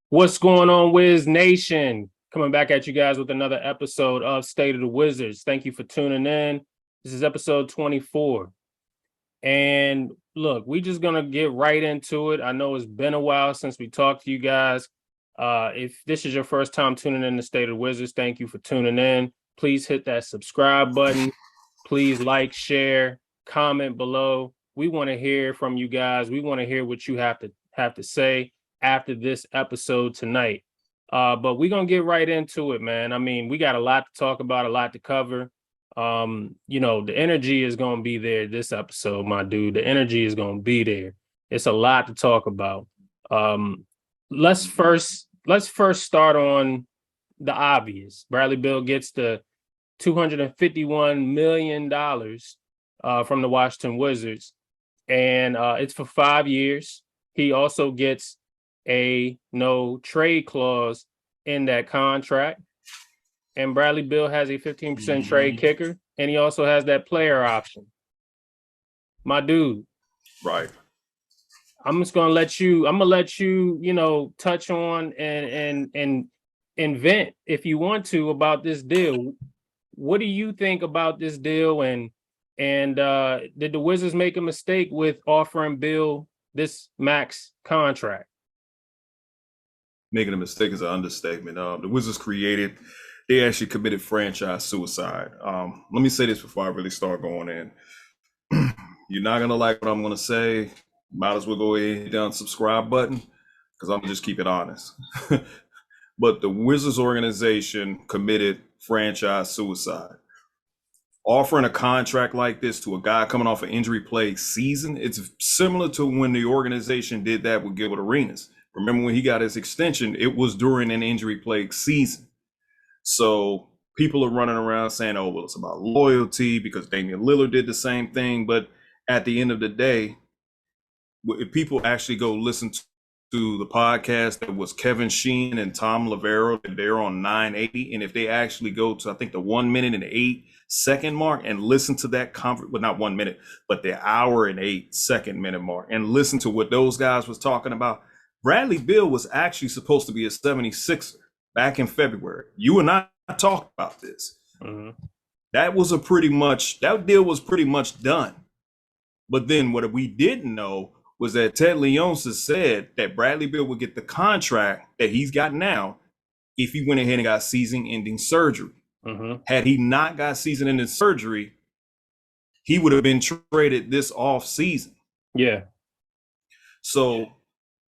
What's going on, Wiz Nation? Coming back at you guys with another episode of State of the Wizards. Thank you for tuning in. This is episode 24. And look, we just going to get right into it. I know it's been a while since we talked to you guys. If this is your first time tuning in to State of the Wizards, thank you for tuning in. Please hit that subscribe button. Please like, share, comment below. We want to hear from you guys. We want to hear what you have to say after this episode tonight. But we're gonna get right into it, man. I mean, we got a lot to talk about, a lot to cover. The energy is gonna be there this episode, my dude. The energy is gonna be there. It's a lot to talk about. Let's first start on the obvious. Bradley Beal gets the $251 million from the Washington Wizards, and it's for 5 years. He also gets a no trade clause in that contract. And Bradley Beal has a 15% trade kicker, and he also has that player option. My dude. Right. I'm just gonna let you, touch on and vent if you want to about this deal. What do you think about this deal? And did the Wizards make a mistake with offering Beal this max contract? Making a mistake is an understatement. The Wizards they actually committed franchise suicide. Let me say this before I really start going in. You're not going to like what I'm going to say. Might as well go ahead and hit down the subscribe button because I'm going to just keep it honest. But the Wizards organization committed franchise suicide. Offering a contract like this to a guy coming off an injury-plagued season, it's similar to when the organization did that with Gilbert Arenas. Remember when he got his extension, it was during an injury-plagued season. So people are running around saying, oh, well, it's about loyalty because Damian Lillard did the same thing. But at the end of the day, if people actually go listen to the podcast that was Kevin Sheen and Tom Lavero, they're on 980. And if they actually go to, I think, the 1 minute and 8-second mark and listen to that conference, well, not 1 minute, but the hour and 8-second minute mark and listen to what those guys was talking about. Bradley Beal was actually supposed to be a 76er back in February. You and I talked about this. Mm-hmm. That deal was pretty much done. But then what we didn't know was that Ted Leonsis said that Bradley Beal would get the contract that he's got now if he went ahead and got season-ending surgery. Mm-hmm. Had he not got season-ending surgery, he would have been traded this off season. Yeah. So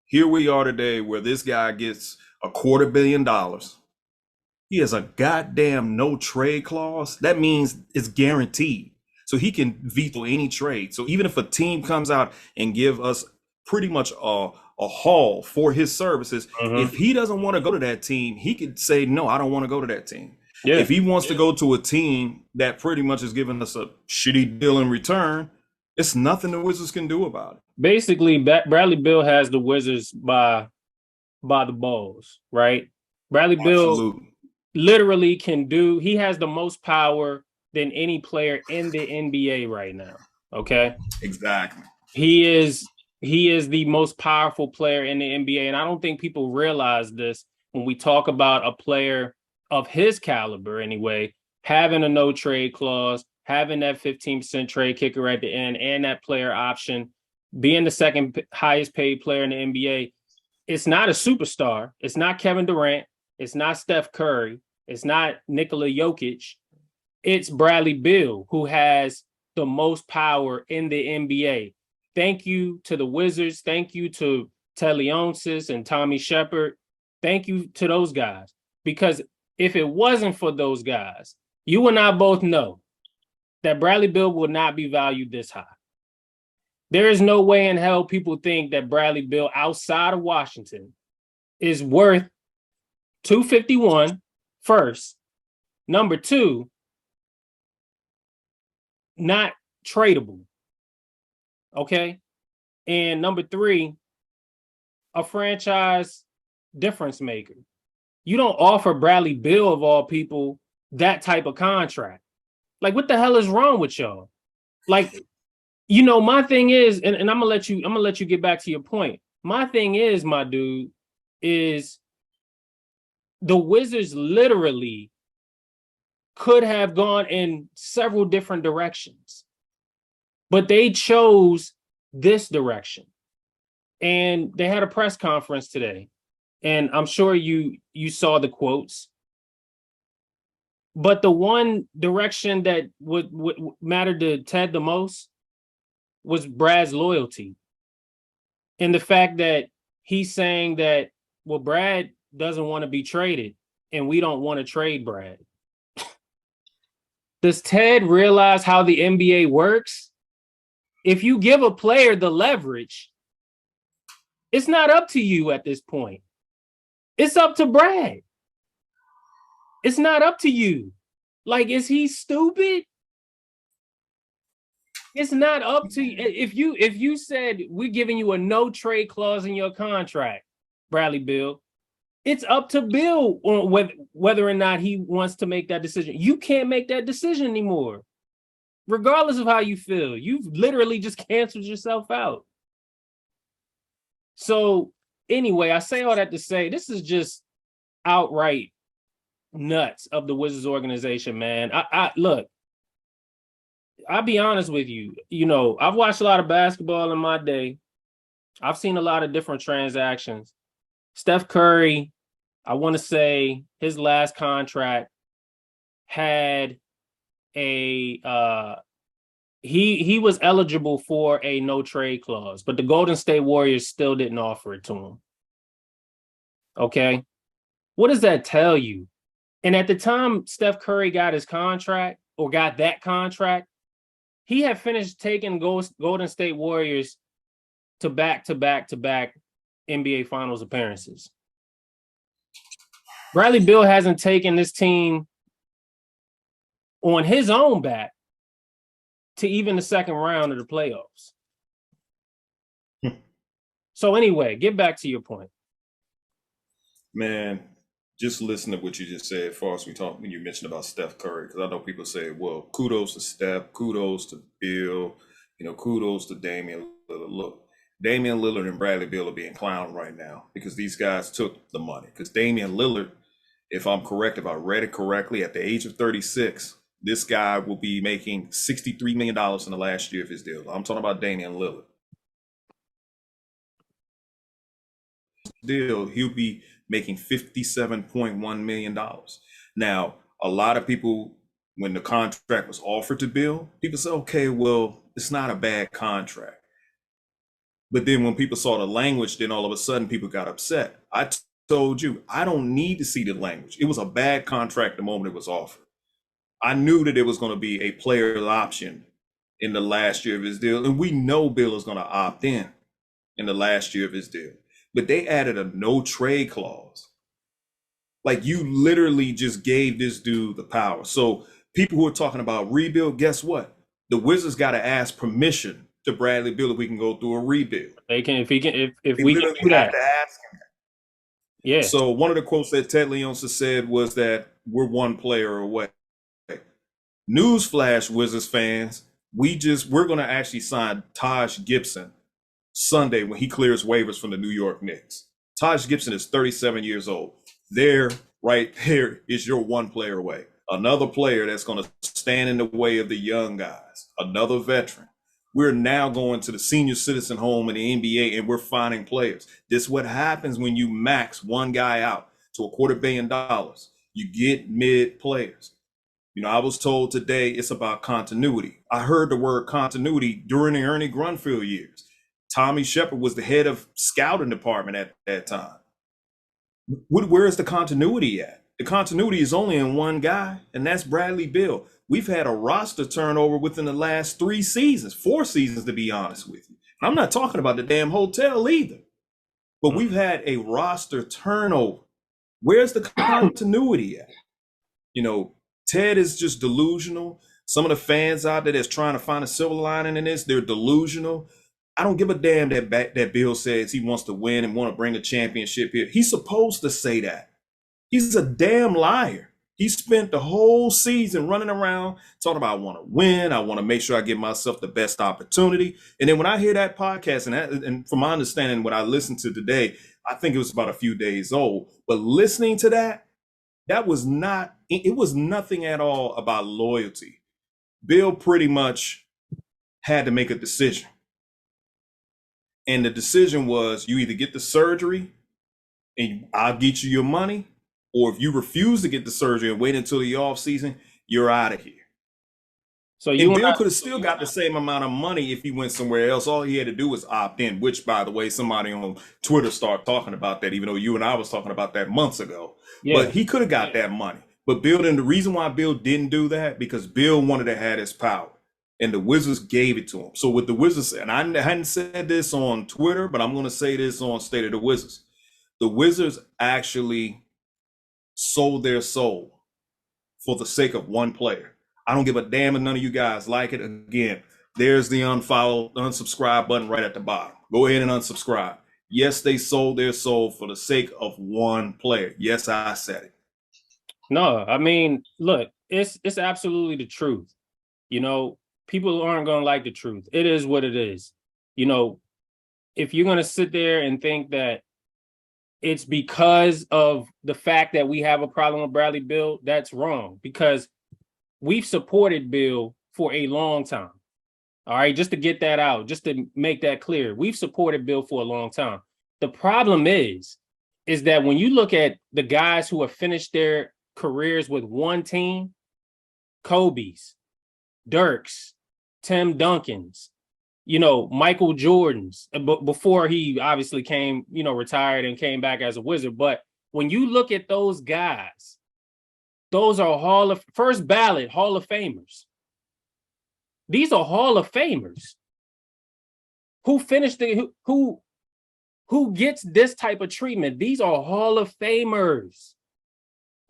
here we are today where this guy gets $250 million. He has a goddamn no trade clause. That means it's guaranteed. So he can veto any trade. So even if a team comes out and give us pretty much a haul for his services, if he doesn't want to go to that team, he could say, no, I don't want to go to that team. Yeah. If he wants to go to a team that pretty much is giving us a shitty deal in return, it's nothing the Wizards can do about it. Basically, Bradley Beal has the Wizards by the balls, right? Bradley Beal literally he has the most power than any player in the NBA right now. Okay. Exactly. He is the most powerful player in the NBA. And I don't think people realize this when we talk about a player of his caliber anyway, having a no trade clause, having that 15% trade kicker at the end and that player option, being the second highest paid player in the NBA. It's not a superstar. It's not Kevin Durant. It's not Steph Curry. It's not Nikola Jokic. It's Bradley Beal, who has the most power in the NBA. Thank you to the Wizards. Thank you to Ted Leonsis and Tommy Shepard. Thank you to those guys. Because if it wasn't for those guys, you and I both know that Bradley Beal would not be valued this high. There is no way in hell people think that Bradley Beal outside of Washington is worth $251 first. Number two, not tradable. Okay. And number three, a franchise difference maker. You don't offer Bradley Beal, of all people, that type of contract. Like, what the hell is wrong with y'all? Like, my thing is, and I'm gonna let you get back to your point. My thing is, my dude, is the Wizards literally could have gone in several different directions, but they chose this direction. And they had a press conference today, and I'm sure you saw the quotes. But the one direction that would matter to Ted the most was Brad's loyalty, and the fact that he's saying that, well, Brad doesn't want to be traded, and we don't want to trade Brad. Does Ted realize how the NBA works? If you give a player the leverage, it's not up to you at this point. It's up to Brad. It's not up to you. Like, is he stupid? It's not up to you. If you said we're giving you a no trade clause in your contract, Bradley Beal, it's up to Bill on whether or not he wants to make that decision. You can't make that decision anymore, regardless of how you feel. You've literally just canceled yourself out. So anyway, I say all that to say this is just outright nuts of the Wizards organization, man. I look, I'll be honest with you. You know, I've watched a lot of basketball in my day. I've seen a lot of different transactions. Steph Curry, I want to say his last contract had a he was eligible for a no trade clause, but the Golden State Warriors still didn't offer it to him. Okay. What does that tell you? And at the time Steph Curry got his contract or got that contract, he had finished taking Golden State Warriors to back NBA Finals appearances. Bradley Beal hasn't taken this team on his own back to even the second round of the playoffs. So anyway, get back to your point. Man, just listen to what you just said as far as when you mentioned about Steph Curry, because I know people say, well, kudos to Steph, kudos to Bill, kudos to Damian Lillard. Look, Damian Lillard and Bradley Beal are being clowned right now because these guys took the money. Because Damian Lillard, if I'm correct, if I read it correctly, at the age of 36, this guy will be making $63 million in the last year of his deal. I'm talking about Damian Lillard. Deal, he'll be making $57.1 million. Now, a lot of people, when the contract was offered to Bill, people said, okay, well, it's not a bad contract. But then when people saw the language, then all of a sudden people got upset. I told you, I don't need to see the language. It was a bad contract the moment it was offered. I knew that it was going to be a player option in the last year of his deal. And we know Bill is going to opt in the last year of his deal. But they added a no trade clause. Like, you literally just gave this dude the power. So people who are talking about rebuild, guess what? The Wizards got to ask permission to Bradley Beal if we can go through a rebuild. They can, if we can literally do that. have to ask him. Yeah. So one of the quotes that Ted Leonsis said was that we're one player away. Newsflash, Wizards fans, we're going to actually sign Taj Gibson Sunday when he clears waivers from the New York Knicks. Taj Gibson is 37 years old. Right there is your one player away. Another player that's going to stand in the way of the young guys. Another veteran. We're now going to the senior citizen home in the NBA and we're finding players. This is what happens when you max one guy out to $250 million. You get mid players. I was told today it's about continuity. I heard the word continuity during the Ernie Grunfeld years. Tommy Shepard was the head of scouting department at that time. Where is the continuity at? The continuity is only in one guy, and that's Bradley Beal. We've had a roster turnover within the last 4 seasons to be honest with you. I'm not talking about the damn hotel either, but we've had a roster turnover. Where's the continuity at? Ted is just delusional. Some of the fans out there that's trying to find a silver lining in this, they're delusional. I don't give a damn that Bill says he wants to win and want to bring a championship here. He's supposed to say that. He's a damn liar. He spent the whole season running around talking about, I want to win. I want to make sure I give myself the best opportunity. And then when I hear that podcast, and from my understanding, what I listened to today, I think it was about a few days old. But listening to that, That was not, it was nothing at all about loyalty. Bill pretty much had to make a decision. And the decision was you either get the surgery and I'll get you your money, or if you refuse to get the surgery and wait until the off season, you're out of here. So and Bill could have still got the same amount of money if he went somewhere else. All he had to do was opt in, which, by the way, somebody on Twitter started talking about that, even though you and I was talking about that months ago. Yeah. But he could have got that money. But Bill, and the reason why Bill didn't do that, because Bill wanted to have his power. And the Wizards gave it to him. So with the Wizards, and I hadn't said this on Twitter, but I'm going to say this on State of the Wizards. The Wizards actually sold their soul for the sake of one player. I don't give a damn if none of you guys like it. Again, there's the unfollow, unsubscribe button right at the bottom. Go ahead and unsubscribe. Yes, they sold their soul for the sake of one player. Yes, I said it. No, I mean, look, it's absolutely the truth. You know, people aren't going to like the truth. It is what it is. You know, if you're going to sit there and think that it's because of the fact that we have a problem with Bradley Beal, that's wrong, because we've supported Bill for a long time. All right, just to get that out, just to make that clear, we've supported Bill for a long time. The problem is that when you look at the guys who have finished their careers with one team, Kobe's, Dirk's, Tim Duncan's, you know, Michael Jordan's, before he obviously came, you know, retired and came back as a Wizard. But when you look at those guys, those are first ballot Hall of Famers. These are Hall of Famers who finished who gets this type of treatment. These are Hall of Famers.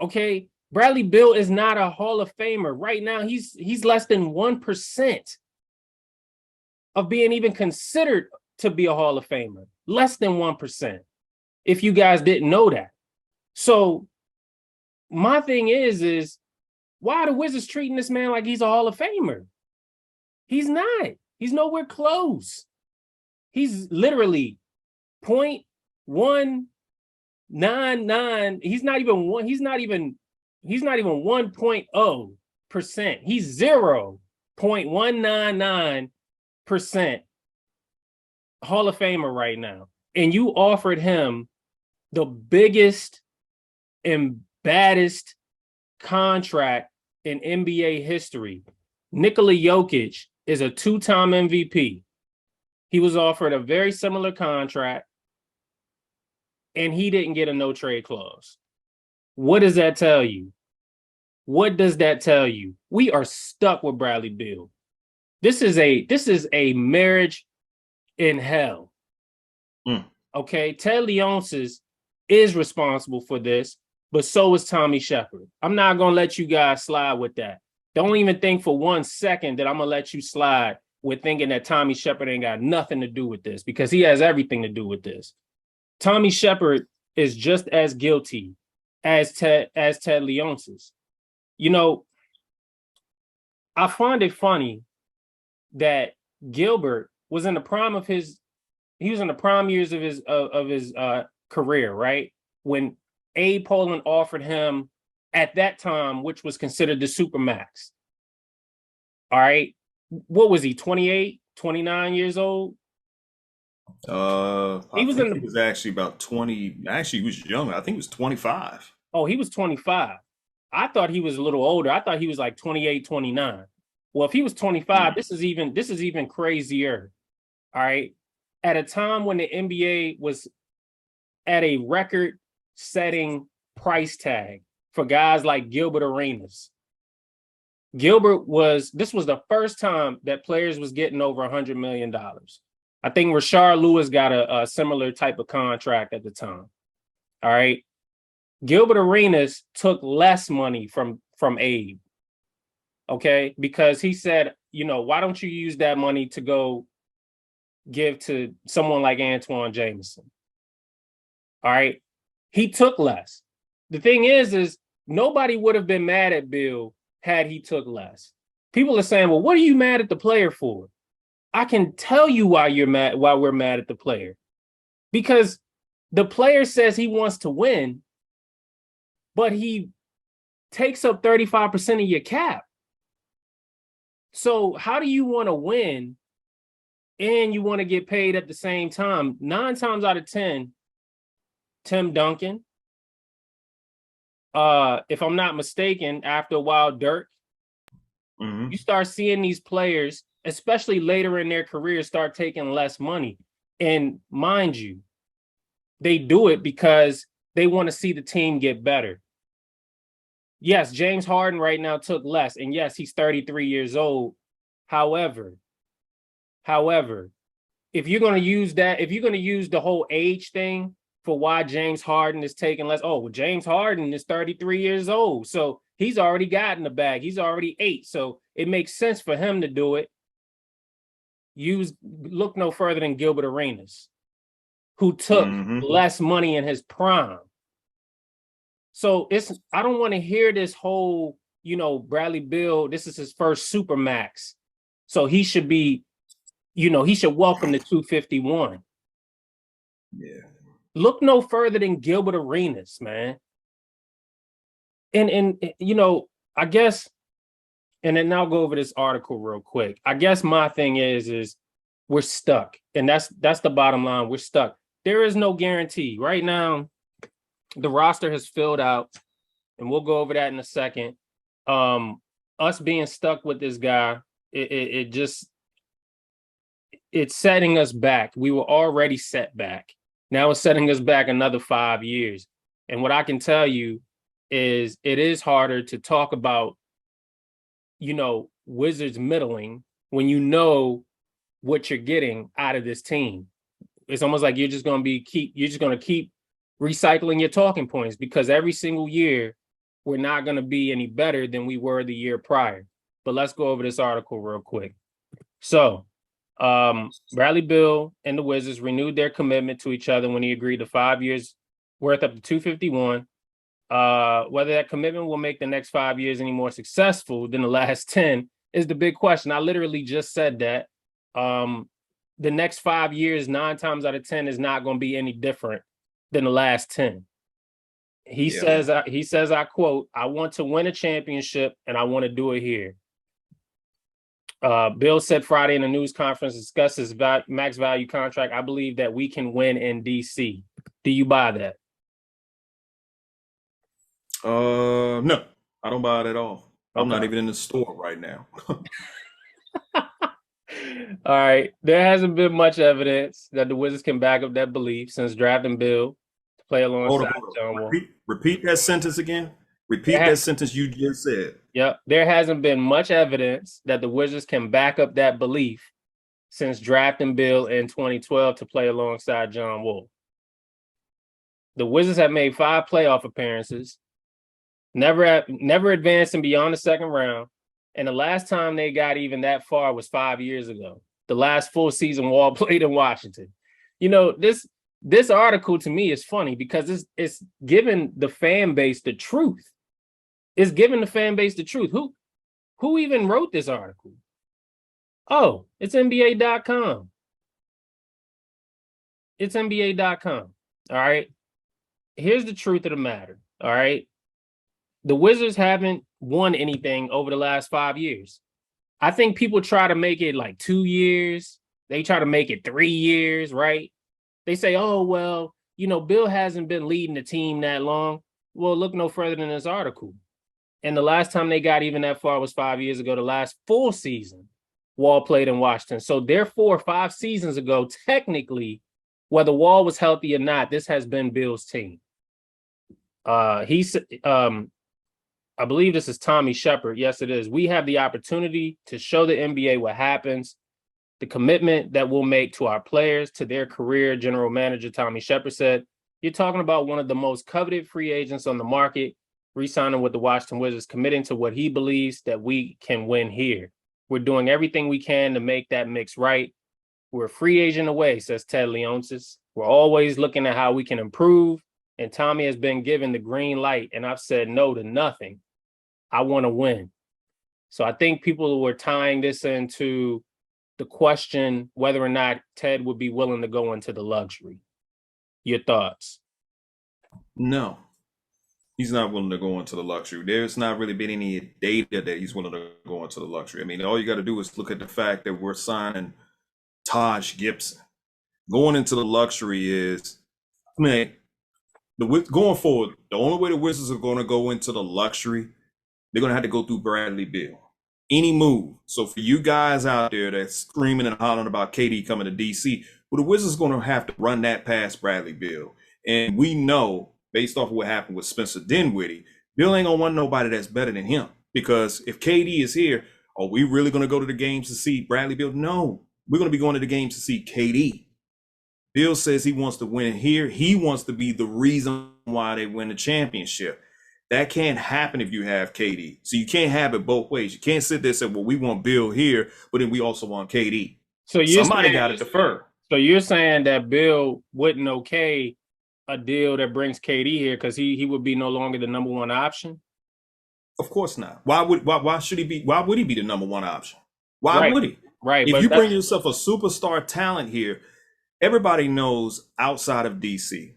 Okay, Bradley Beal is not a Hall of Famer right now. He's less than 1% of being even considered to be a Hall of Famer. Less than 1%. If you guys didn't know that. So my thing is why are the Wizards treating this man like he's a Hall of Famer? He's not. He's nowhere close. He's literally 0.199. He's not even 1.0%. He's 0.199% Hall of Famer right now. And you offered him the biggest and baddest contract in NBA history. Nikola Jokic is a two-time MVP. He was offered a very similar contract, and he didn't get a no-trade clause. What does that tell you? What does that tell you? We are stuck with Bradley Beal. This is a marriage in hell. Okay, Ted Leonsis is responsible for this, but so is Tommy Shepard. I'm not going to let you guys slide with that. Don't even think for 1 second that I'm going to let you slide with thinking that Tommy Shepard ain't got nothing to do with this, because he has everything to do with this. Tommy Shepard is just as guilty as Ted Leonsis. You know, I find it funny that Gilbert was in the prime of his years of his career, right? When Abe Poland offered him at that time, which was considered the Supermax. All right. What was he, 28, 29 years old? He was actually about 20. Actually, he was younger. I think he was 25. Oh, he was 25. I thought he was a little older. I thought he was like 28, 29. Well, if he was 25, this is even crazier. All right. At a time when the NBA was at a record-setting price tag for guys like Gilbert Arenas. This was the first time that players was getting over $100 million. I think Rashard Lewis got a similar type of contract at the time. All right. Gilbert Arenas took less money from Abe. Okay. Because he said, you know, why don't you use that money to go give to someone like Antoine Jameson? All right. He took less. The thing is nobody would have been mad at Bill had he took less. People are saying, well, what are you mad at the player for? I can tell you why we're mad at the player. Because the player says he wants to win, but he takes up 35% of your cap. So how do you want to win and you want to get paid at the same time? 9 times out of 10, Tim Duncan, if I'm not mistaken, after a while, Dirk, you start seeing these players, especially later in their career, start taking less money. And mind you, they do it because they want to see the team get better. Yes, James Harden right now took less. And yes, he's 33 years old. However, if you're going to use that, if you're going to use the whole age thing for why James Harden is taking less, oh, well, James Harden is 33 years old. So he's already gotten the bag. He's already 8. So it makes sense for him to do it. Look no further than Gilbert Arenas, who took less money in his prime. So I don't want to hear this whole, Bradley Beal, this is his first Supermax. So he should be, he should welcome the 251. Yeah. Look no further than Gilbert Arenas, man. And I guess, and then I'll go over this article real quick. I guess my thing is we're stuck. And that's the bottom line. We're stuck. There is no guarantee. Right now, the roster has filled out, and we'll go over that in a second. Us being stuck with this guy, it's setting us back. We were already set back. Now it's setting us back another 5 years. And what I can tell you is it is harder to talk about, Wizards middling when you know what you're getting out of this team. It's almost like you're just going to keep recycling your talking points, because every single year we're not going to be any better than we were the year prior. But let's go over this article real quick. So Bradley Beal and the Wizards renewed their commitment to each other when he agreed to 5 years worth up to 251. Whether that commitment will make the next 5 years any more successful than the last 10 is the big question. I literally just said that. The next 5 years, 9 times out of 10, is not going to be any different than the last 10. He says, I quote, "I want to win a championship and I want to do it here." Bill said Friday in a news conference, discussed his max value contract. "I believe that we can win in DC." Do you buy that? No, I don't buy it at all. Okay. I'm not even in the store right now. All right. There hasn't been much evidence that the Wizards can back up that belief since drafting Bill to play alongside John Wall. Repeat that sentence again. Repeat that sentence you just said. Yep. There hasn't been much evidence that the Wizards can back up that belief since drafting Bill in 2012 to play alongside John Wall. The Wizards have made 5 playoff appearances, never advancing beyond the second round. And the last time they got even that far was 5 years ago. The last full season Wall played in Washington. This article to me is funny because it's giving the fan base the truth. It's giving the fan base the truth. Who even wrote this article? Oh, it's NBA.com. It's NBA.com. All right. Here's the truth of the matter. All right. The Wizards haven't won anything over the last 5 years. I think people try to make it like 2 years. They try to make it 3 years, right? They say, oh, well, Bill hasn't been leading the team that long. Well, look no further than this article. And the last time they got even that far was 5 years ago, the last full season Wall played in Washington. So therefore, 5 seasons ago, technically, whether Wall was healthy or not, this has been Bill's team. I believe this is Tommy Shepard. Yes, it is. "We have the opportunity to show the NBA what happens, the commitment that we'll make to our players, to their career," general manager Tommy Shepard said. "You're talking about one of the most coveted free agents on the market, re-signing with the Washington Wizards, committing to what he believes that we can win here. We're doing everything we can to make that mix right. We're a free agent away," says Ted Leonsis. "We're always looking at how we can improve, and Tommy has been given the green light, and I've said no to nothing. I want to win." So I think people were tying this into the question whether or not Ted would be willing to go into the luxury. Your thoughts? No. He's not willing to go into the luxury. There's not really been any data that he's willing to go into the luxury. I mean, all you got to do is look at the fact that we're signing Taj Gibson. Going into the luxury is, I mean, going forward, the only way the Wizards are going to go into the luxury, they're going to have to go through Bradley Beal. Any move. So for you guys out there that's screaming and hollering about KD coming to DC, well, the Wizards are going to have to run that past Bradley Beal. And we know, based off of what happened with Spencer Dinwiddie, Bill ain't going to want nobody that's better than him. Because if KD is here, are we really going to go to the games to see Bradley Beal? No. We're going to be going to the games to see KD. Bill says he wants to win here. He wants to be the reason why they win the championship. That can't happen if you have KD. So you can't have it both ways. You can't sit there and say, well, we want Bill here, but then we also want KD. So somebody got to defer. So you're saying that Bill wouldn't okay a deal that brings KD here because he would be no longer the number one option? Of course not. Why would he be the number one option? Why would he? Right. If you bring yourself a superstar talent here, everybody knows outside of DC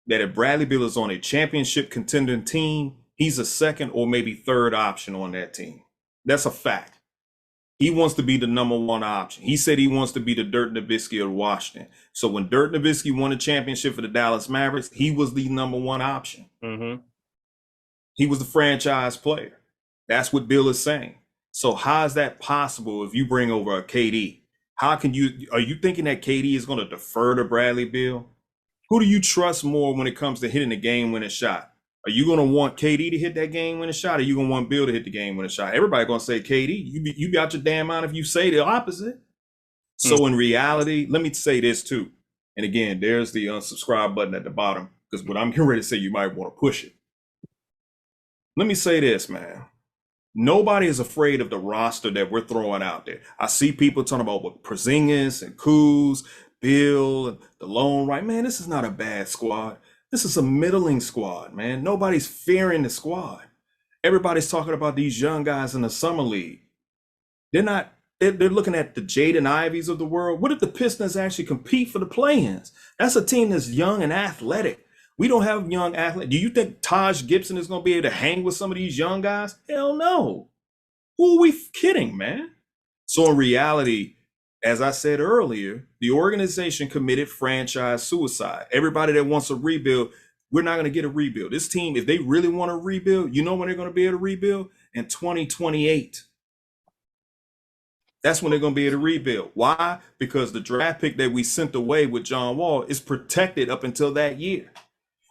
that if Bradley Beal is on a championship contending team, he's a second or maybe third option on that team. That's a fact. He wants to be the number one option. He said he wants to be the Dirk Nowitzki of Washington. So when Dirk Nowitzki won a championship for the Dallas Mavericks, he was the number one option. Mm-hmm. He was the franchise player. That's what Bill is saying. So how is that possible if you bring over a KD? Are you thinking that KD is going to defer to Bradley Beal? Who do you trust more when it comes to hitting the game-winning shot? Are you going to want KD to hit that game-winning shot, or are you going to want Bill to hit the game-winning shot? Everybody going to say KD. You got your damn mind if you say the opposite. So in reality, let me say this too. And again, there's the unsubscribe button at the bottom, because what I'm getting ready to say, you might want to push it. Let me say this, man. Nobody is afraid of the roster that we're throwing out there. I see people talking about what Porzingis and Kuz, Bill, and the lone right. Man, this is not a bad squad. This is a middling squad, man. Nobody's fearing the squad. Everybody's talking about these young guys in the summer league. They're looking at the Jaden Ivies of the world. What if the Pistons actually compete for the play-ins? That's a team that's young and athletic. We don't have young athletes. Do you think Taj Gibson is going to be able to hang with some of these young guys? Hell no. Who are we kidding, man? So in reality, as I said earlier, the organization committed franchise suicide. Everybody that wants a rebuild, we're not going to get a rebuild. This team, if they really want to rebuild, you know when they're going to be able to rebuild? In 2028. That's when they're going to be able to rebuild. Why? Because the draft pick that we sent away with John Wall is protected up until that year.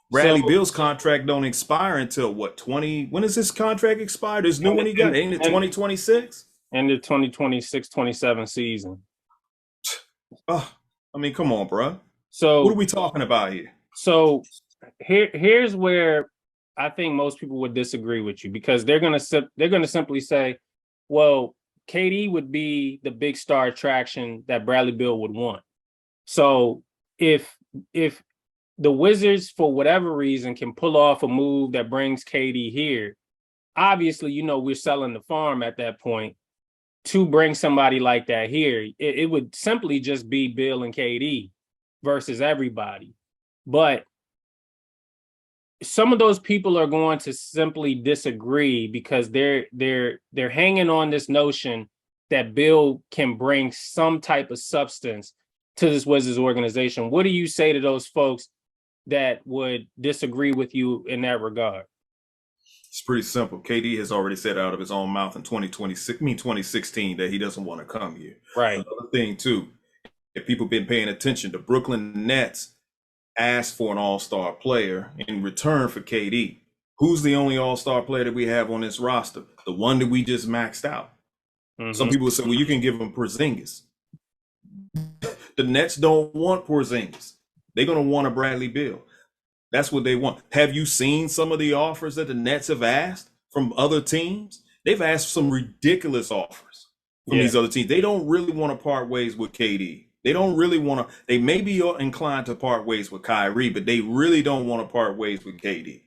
Bradley Beal's contract don't expire until what, when does his contract expire? This new one he got, ain't it 2026? End of 2026-27 season. Oh, I mean, come on, bro. So what are we talking about here? So here's where I think most people would disagree with you, because they're gonna simply say, well, KD would be the big star attraction that Bradley Beal would want. So if the Wizards, for whatever reason, can pull off a move that brings KD here, obviously, we're selling the farm at that point to bring somebody like that here. It would simply just be Bill and KD versus everybody. But some of those people are going to simply disagree because they're hanging on this notion that Bill can bring some type of substance to this Wizards organization. What do you say to those folks that would disagree with you in that regard? It's pretty simple. KD has already said out of his own mouth in 2016 that he doesn't want to come here. Right. Another thing too, if people been paying attention, the Brooklyn Nets asked for an all-star player in return for KD. Who's the only all-star player that we have on this roster? The one that we just maxed out. Mm-hmm. Some people say, well, you can give him Porzingis. The Nets don't want Porzingis. They're going to want a Bradley Beal. That's what they want. Have you seen some of the offers that the Nets have asked from other teams? They've asked some ridiculous offers from these other teams. They don't really want to part ways with KD. They don't really want to. They may be inclined to part ways with Kyrie, but they really don't want to part ways with KD.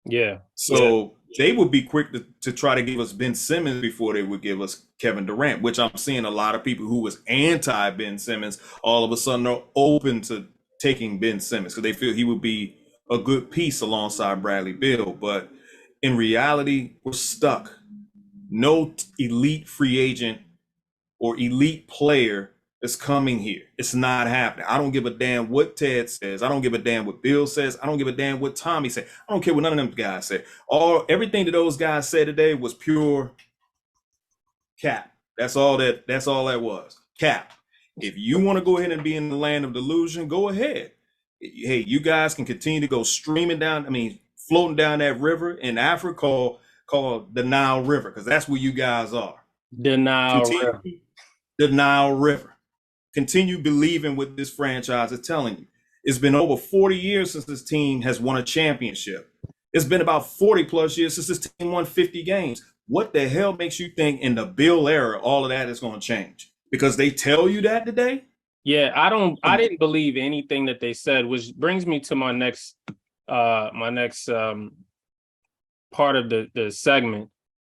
Yeah. So they would be quick to try to give us Ben Simmons before they would give us Kevin Durant, which I'm seeing a lot of people who was anti-Ben Simmons all of a sudden are open to taking Ben Simmons because they feel he would be a good piece alongside Bradley Beal, but in reality, we're stuck. No elite free agent or elite player is coming here. It's not happening. I don't give a damn what Ted says. I don't give a damn what Bill says. I don't give a damn what Tommy said. I don't care what none of them guys said. Everything that those guys said today was pure cap. That's all that was. Cap. If you want to go ahead and be in the land of delusion, go ahead. Hey, you guys can continue to go floating down that river in Africa called the Nile River, because that's where you guys are. Denial. Continue the Nile River. Continue believing what this franchise is telling you. It's been over 40 years since this team has won a championship. It's been about 40 plus years since this team won 50 games. What the hell makes you think in the Bill era all of that is going to change? Because they tell you that today? Yeah, I didn't believe anything that they said, which brings me to my next part of the segment.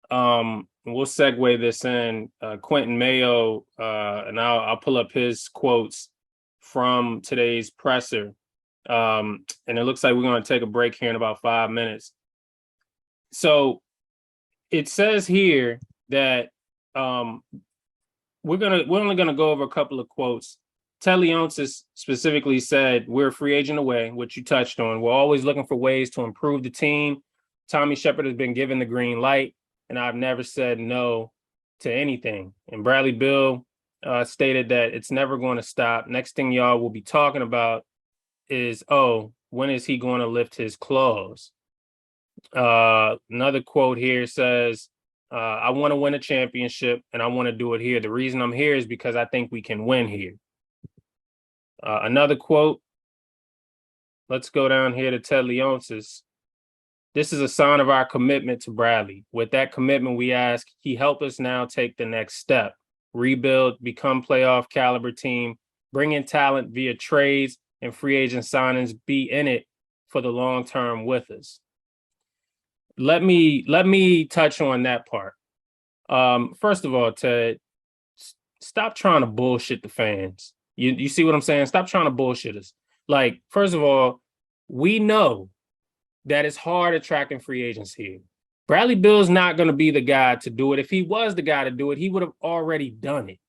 We'll segue this in. Quentin Mayo, and I'll pull up his quotes from today's presser. And it looks like we're going to take a break here in about 5 minutes. So it says here that we're only gonna go over a couple of quotes. Ted Leonsis specifically said, "We're a free agent away," which you touched on. We're always looking for ways to improve the team. Tommy Shepard has been given the green light, and I've never said no to anything. And Bradley Beal stated that it's never going to stop. Next thing y'all will be talking about is, when is he going to lift his claws? Another quote here says, I want to win a championship and I want to do it here. The reason I'm here is because I think we can win here. Another quote. Let's go down here to Ted Leonsis. This is a sign of our commitment to Bradley. With that commitment, we ask he help us now take the next step, rebuild, become playoff caliber team, bring in talent via trades and free agent signings, be in it for the long term with us. Let me touch on that part. First of all, Ted, stop trying to bullshit the fans. You see what I'm saying? Stop trying to bullshit us. Like, first of all, we know that it's hard attracting free agents here. Bradley Beal's not going to be the guy to do it. If he was the guy to do it, he would have already done it.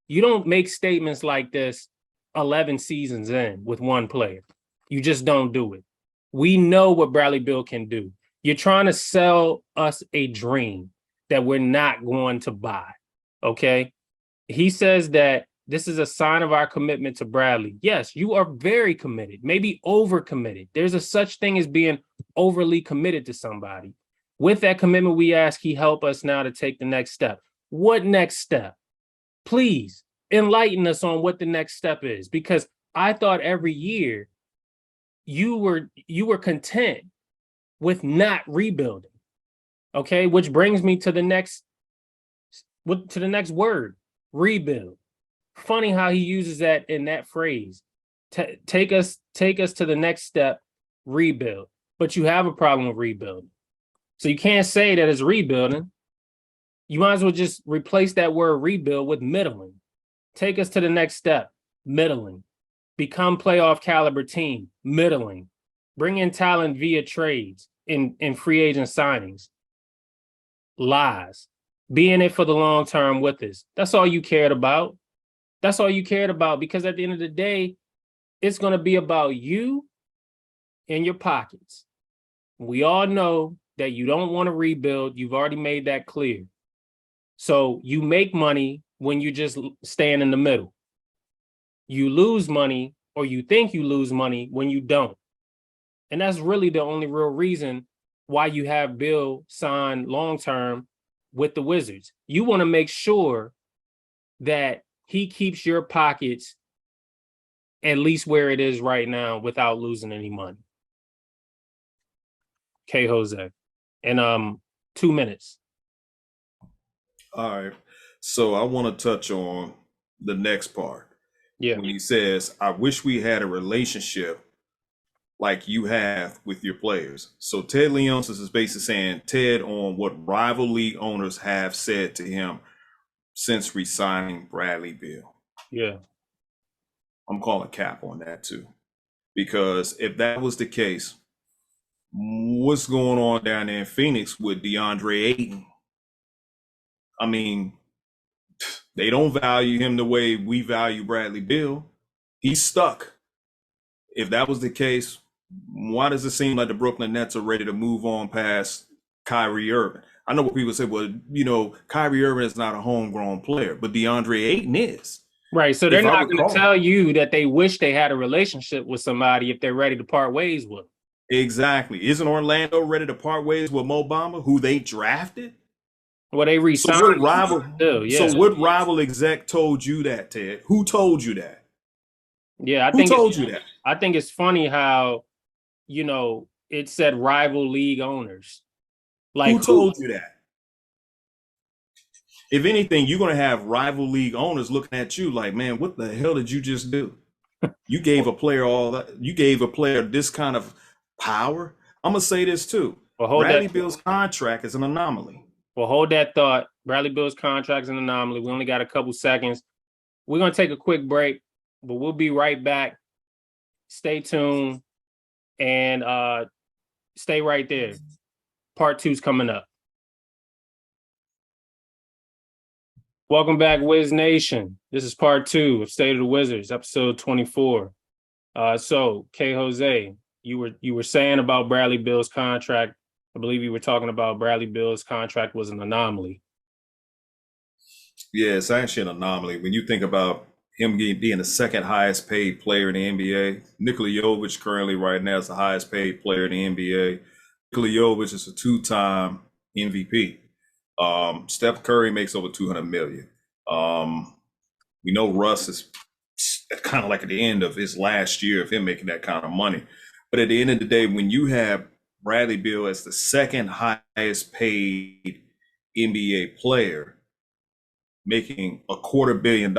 You don't make statements like this 11 seasons in with one player. You just don't do it. We know what Bradley Beal can do. You're trying to sell us a dream that we're not going to buy, okay? He says that this is a sign of our commitment to Bradley. Yes, you are very committed, maybe overcommitted. There's a such thing as being overly committed to somebody. With that commitment, we ask he help us now to take the next step. What next step? Please enlighten us on what the next step is, because I thought every year you were content with not rebuilding. Okay, which brings me to the next word, rebuild. Funny how he uses that in that phrase. Take us to the next step, rebuild. But you have a problem with rebuilding. So you can't say that it's rebuilding. You might as well just replace that word rebuild with middling. Take us to the next step, middling. Become playoff caliber team, middling. Bring in talent via trades in free agent signings. Lies. Be in it for the long term with us. That's all you cared about. That's all you cared about, because at the end of the day, it's going to be about you and your pockets. We all know that you don't want to rebuild. You've already made that clear. So you make money when you just stand in the middle. You lose money, or you think you lose money, when you don't. And that's really the only real reason why you have Bill sign long-term with the Wizards. You want to make sure that he keeps your pockets at least where it is right now without losing any money. Kjose. In 2 minutes. All right. So I want to touch on the next part. Yeah. When he says, I wish we had a relationship like you have with your players. So Ted Leonsis is basically saying, Ted, on what rival league owners have said to him since resigning Bradley Beal. Yeah. I'm calling cap on that too. Because if that was the case, what's going on down there in Phoenix with DeAndre Ayton? I mean, they don't value him the way we value Bradley Beal. He's stuck. If that was the case, why does it seem like the Brooklyn Nets are ready to move on past Kyrie Irving? I know what people say, well, Kyrie Irving is not a homegrown player, but DeAndre Ayton is. Right. So they're If I not going to recall, tell you that they wish they had a relationship with somebody if they're ready to part ways with them. exactly. Isn't Orlando ready to part ways with Mo Bamba, who they drafted? Well, they So re-signed what rival? still, So yeah. what rival exec told you that, Ted? Who told you that? Yeah, Who told you that? I think it's funny how, it said rival league owners. Like Who told you that? If anything, you're going to have rival league owners looking at you like, man, what the hell did you just do? You gave a player all that. You gave a player this kind of power. I'm going to say this too. Well, Bradley Beal's contract is an anomaly. hold that thought. Bradley Beal's contract is an anomaly. We only got a couple seconds. We're going to take a quick break, but we'll be right back. Stay tuned and stay right there. Part 2's coming up. Welcome back, Wiz Nation. This is part 2 of State of the Wizards, episode 24. So, Kjose, you were saying about Bradley Beal's contract. I believe you were talking about Bradley Beal's contract was an anomaly. Yeah, it's actually an anomaly. When you think about him being the second highest paid player in the NBA, Nikola Jovic currently right now is the highest paid player in the NBA. Nikola Jovic is a two-time MVP. Steph Curry makes over 200 million. We know Russ is kind of like at the end of his last year of him making that kind of money. But at the end of the day, when you have Bradley Beal as the second highest paid NBA player making $250 million,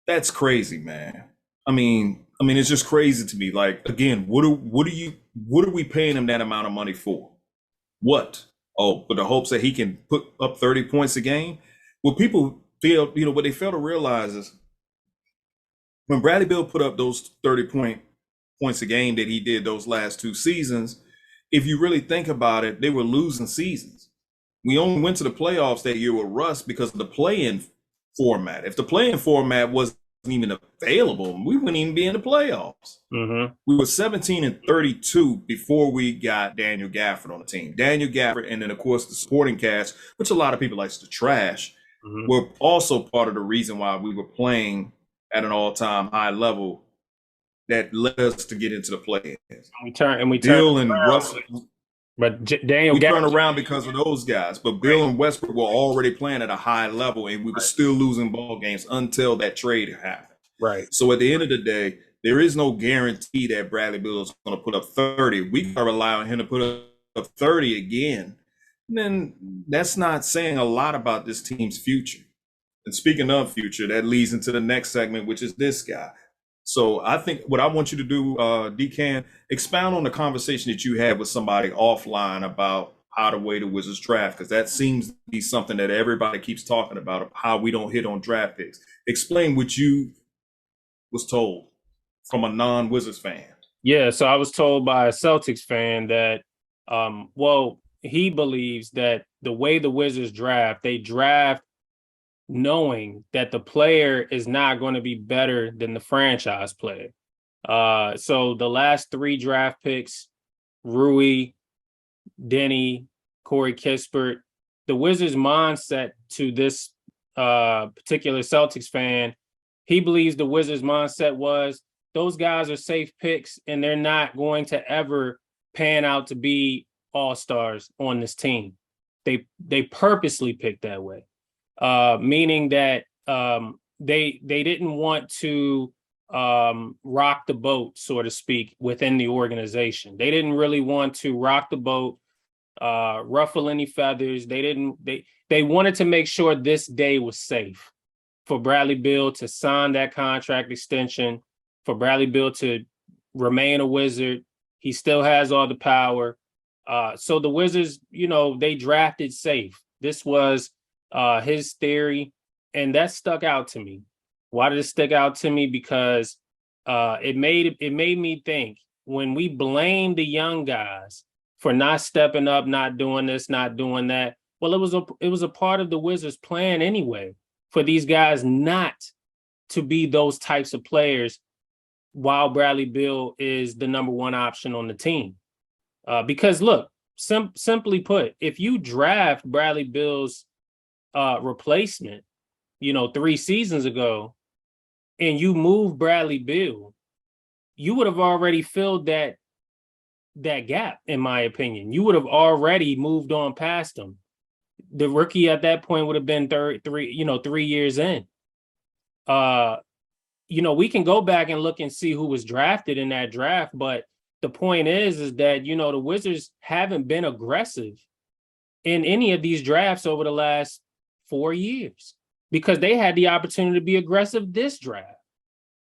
that's crazy, man. I mean, it's just crazy to me. Like, again, what are we paying him that amount of money for? What? Oh, but the hopes that he can put up 30 points a game? What people feel, what they fail to realize is when Bradley Beal put up those 30 points a game that he did those last 2 seasons, if you really think about it, they were losing seasons. We only went to the playoffs that year with Russ because of the play-in format. If the play-in format wasn't even available, we wouldn't even be in the playoffs. Mm-hmm. We were 17-32 before we got Daniel Gafford on the team. Daniel Gafford, and then of course the supporting cast, which a lot of people likes to trash, were also part of the reason why we were playing at an all-time high level that led us to get into the play-ins. We turn Bill and Russell. But Daniel We turned around because of those guys, but Bill and Westbrook were already playing at a high level, and we were still losing ball games until that trade happened. Right. So at the end of the day, there is no guarantee that Bradley Beal is going to put up 30. We got to rely on him to put up 30 again. And then that's not saying a lot about this team's future. And speaking of future, that leads into the next segment, which is this guy. So I think what I want you to do, Dcan, expound on the conversation that you had with somebody offline about how the way the Wizards draft, because that seems to be something that everybody keeps talking about, how we don't hit on draft picks. Explain what you was told from a non-Wizards fan. Yeah, so I was told by a Celtics fan that, he believes that the way the Wizards draft, they draft knowing that the player is not going to be better than the franchise player. So the last 3 draft picks, Rui, Denny, Corey Kispert, the Wizards' mindset to this particular Celtics fan, he believes the Wizards' mindset was those guys are safe picks and they're not going to ever pan out to be all-stars on this team. They purposely picked that way. Meaning that they didn't want to rock the boat, so to speak, within the organization. They didn't really want to rock the boat, ruffle any feathers. They wanted to make sure this day was safe for Bradley Beal to sign that contract extension, for Bradley Beal to remain a Wizard. He still has all the power. So the Wizards, they drafted safe. This was his theory, and that stuck out to me. Why did it stick out to me? Because it made me think, when we blame the young guys for not stepping up, not doing this, not doing that, well, it was a part of the Wizards' plan anyway for these guys not to be those types of players while Bradley Beal is the number one option on the team. Because look, simply put, if you draft Bradley Beal's replacement, 3 seasons ago, and you move Bradley Beal, you would have already filled that gap, in my opinion. You would have already moved on past him. The rookie at that point would have been 3 years in. We can go back and look and see who was drafted in that draft, but the point is that, the Wizards haven't been aggressive in any of these drafts over the last 4 years because they had the opportunity to be aggressive this draft.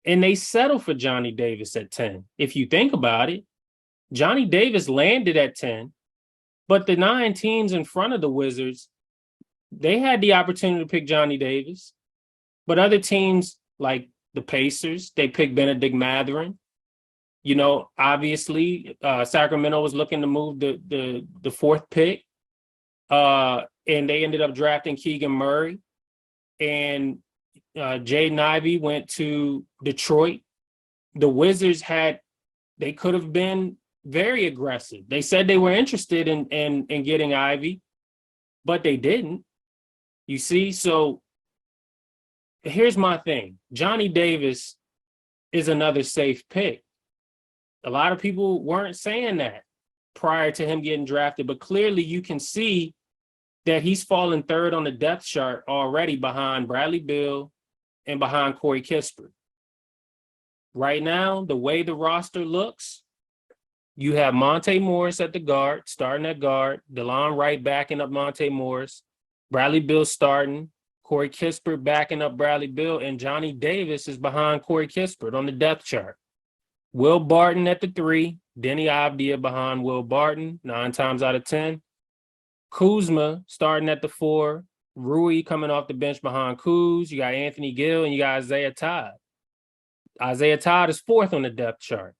And they settled for Johnny Davis at 10. If you think about it, Johnny Davis landed at 10, but the 9 teams in front of the Wizards, they had the opportunity to pick Johnny Davis. But other teams like the Pacers, they picked Benedict Mathurin. Obviously, Sacramento was looking to move the 4th pick. And they ended up drafting Keegan Murray. And Jaden Ivey went to Detroit. The Wizards they could have been very aggressive. They said they were interested in getting Ivey, but they didn't. You see, so here's my thing. Johnny Davis is another safe pick. A lot of people weren't saying that prior to him getting drafted, but clearly you can see that he's fallen 3rd on the depth chart already behind Bradley Beal and behind Corey Kispert. Right now, the way the roster looks, you have Monte Morris at the guard, starting at guard, DeLon Wright backing up Monte Morris, Bradley Beal starting, Corey Kispert backing up Bradley Beal, and Johnny Davis is behind Corey Kispert on the depth chart. Will Barton at the 3, Denny Avdia behind Will Barton, 9 times out of 10. Kuzma starting at the 4, Rui coming off the bench behind Kuz. You got Anthony Gill and you got Isaiah Todd. Isaiah Todd is 4th on the depth chart.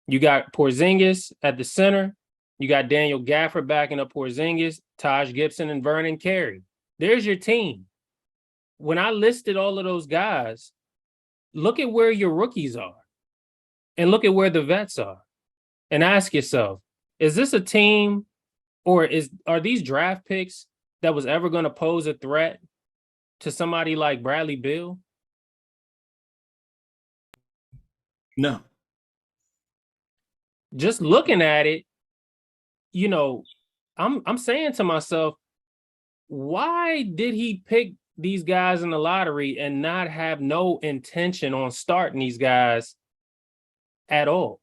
You got Porzingis at the center. You got Daniel Gafford backing up Porzingis, Taj Gibson, and Vernon Carey. There's your team. When I listed all of those guys, look at where your rookies are and look at where the vets are and ask yourself, is this a team or are these draft picks that was ever going to pose a threat to somebody like Bradley Beal? No. Just looking at it, I'm saying to myself, why did he pick these guys in the lottery and not have no intention on starting these guys at all?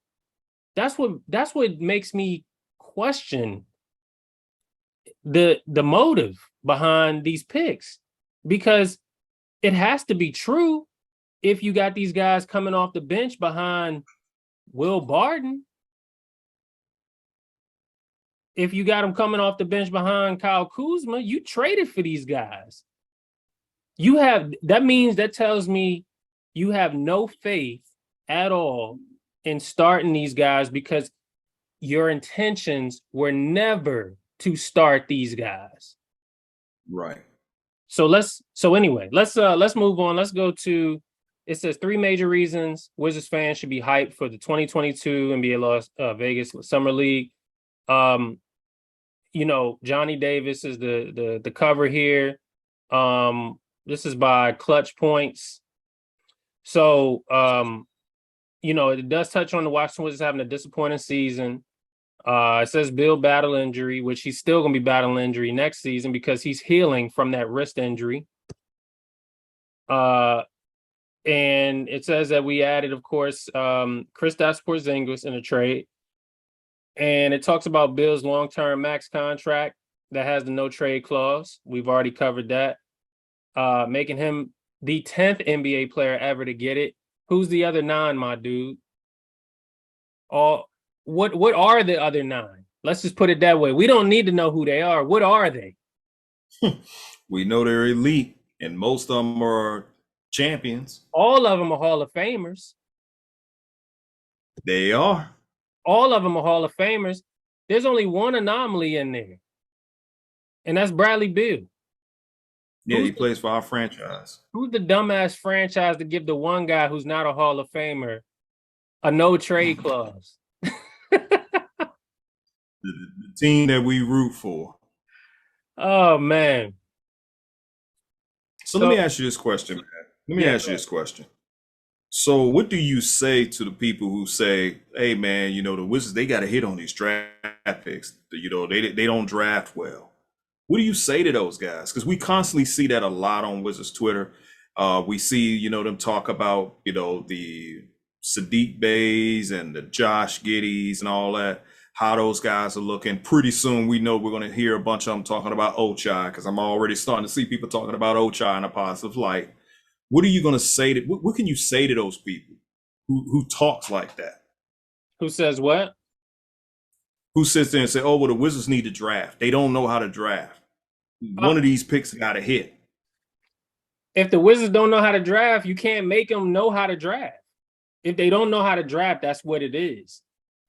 That's what makes me question the motive behind these picks, because it has to be true if you got these guys coming off the bench behind Will Barton. If you got them coming off the bench behind Kyle Kuzma, you traded for these guys. That tells me you have no faith at all in starting these guys because your intentions were never to start these guys. Right. So let's move on. Let's go to, it says 3 major reasons Wizards fans should be hyped for the 2022 NBA Las Vegas Summer League. Johnny Davis is the cover here. This is by Clutch Points. So, it does touch on the Washington Wizards having a disappointing season. It says Bill battle injury, which he's still going to be battling injury next season because he's healing from that wrist injury. And it says that we added, of course, Kristaps Porzingis in a trade. And it talks about Bill's long-term max contract that has the no trade clause. We've already covered that. Making him the 10th NBA player ever to get it. Who's the other 9, my dude? What are the other 9? Let's just put it that way. We don't need to know who they are. What are they? We know they're elite, and most of them are champions. All of them are Hall of Famers. They are. All of them are Hall of Famers. There's only one anomaly in there, and that's Bradley Beal. Yeah, Who's he plays for our franchise. who's the dumbass franchise to give the one guy who's not a Hall of Famer a no trade clause? The team that we root for. Oh man. So let So me ask you this question, man. Let me yeah, ask you this question. So what do you say to the people who say, "Hey, man, the Wizards, they got to hit on these draft picks. They don't draft well." What do you say to those guys? Because we constantly see that a lot on Wizards Twitter. We see, them talk about, the Sadiq Bays and the Josh Giddies and all that, how those guys are looking. Pretty soon we know we're going to hear a bunch of them talking about Ochai, because I'm already starting to see people talking about Ochai in a positive light. What are you going to say to, what can you say to those people who talks like that? who says what? Who sits there and say, oh, well, the Wizards need to draft. They don't know how to draft. Uh, One of these picks got to hit. if the Wizards don't know how to draft, you can't make them know how to draft. If they don't know how to draft, that's what it is.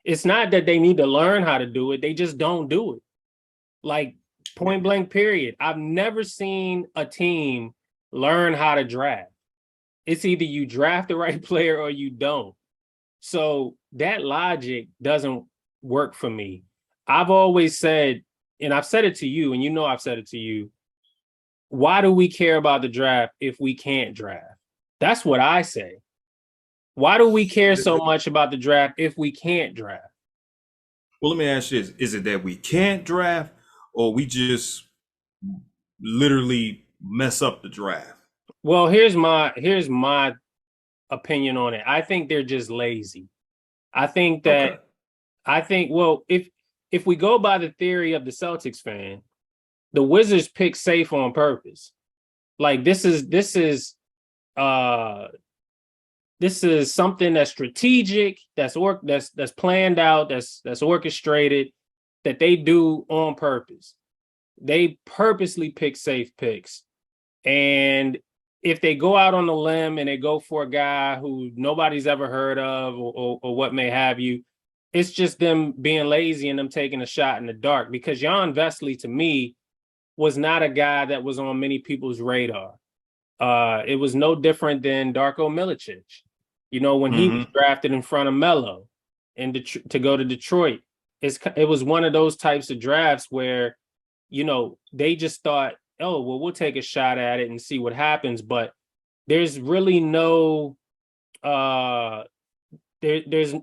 It's not that they need to learn how to do it. They just don't do it. Like point blank period. I've never seen a team learn how to draft. It's either you draft the right player or you don't. So that logic doesn't work for me. I've always said, and I've said it to you, and I've said it to you, why do we care about the draft if we can't draft? That's what I say. Why do we care so much about the draft if we can't draft? Well, let me ask you this. Is it that we can't draft, or we just literally mess up the draft? Well, here's my opinion on it. I think they're just lazy. I think that Okay. well, if we go by the theory of the Celtics fan, the Wizards pick safe on purpose. Like uh this is something that's strategic, that's planned out, that's orchestrated, that they do on purpose. They purposely pick safe picks. And if they go out on a limb and they go for a guy who nobody's ever heard of, or what may have you, it's just them being lazy and them taking a shot in the dark. Because Jan Vesely, to me, was not a guy that was on many people's radar. It was no different than Darko Milicic. When he was drafted in front of Melo and to go to Detroit, it was one of those types of drafts where, they just thought, oh, well, we'll take a shot at it and see what happens. But there's really no there's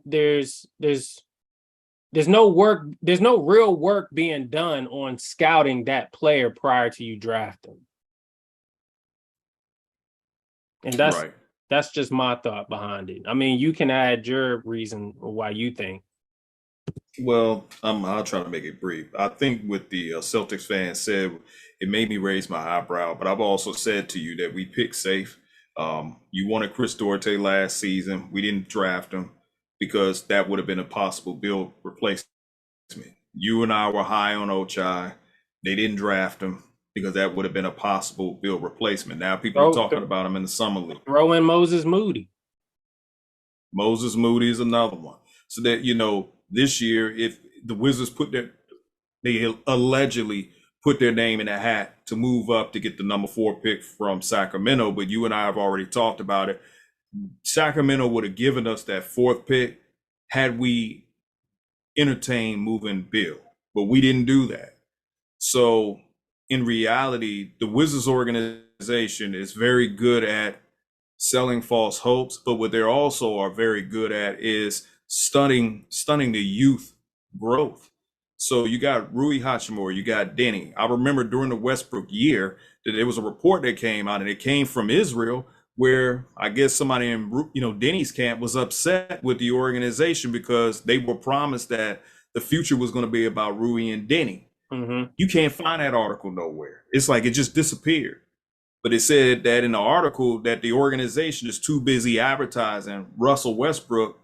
no work, there's no real work being done on scouting that player prior to you drafting. And Right. that's just my thought behind it. I mean, you can add your reason why you think. Well, I'll try to make it brief. I think what the Celtics fans said, it made me raise my eyebrow, but I've also said to you that we picked safe. You wanted Chris Duarte last season. We didn't draft him because that would have been a possible Bill replacement. You and I were high on Ochai. They didn't draft him because that would have been a possible Bill replacement. Now people are talking about him in the summer league. Throw in Moses Moody. Moses Moody is another one. So that, this year, if the Wizards they allegedly put their name in a hat to move up to get the number 4 pick from Sacramento, but you and I have already talked about it. Sacramento would have given us that 4th pick had we entertained moving Bill, but we didn't do that. So in reality, the Wizards organization is very good at selling false hopes, but what they also are very good at is stunning the youth growth. So you got Rui Hachimura, you got Denny. I remember during the Westbrook year that there was a report that came out, and it came from Israel, where I guess somebody in Denny's camp was upset with the organization because they were promised that the future was going to be about Rui and Denny. Mm-hmm. You can't find that article nowhere. It's like it just disappeared. But it said that in the article that the organization is too busy advertising Russell Westbrook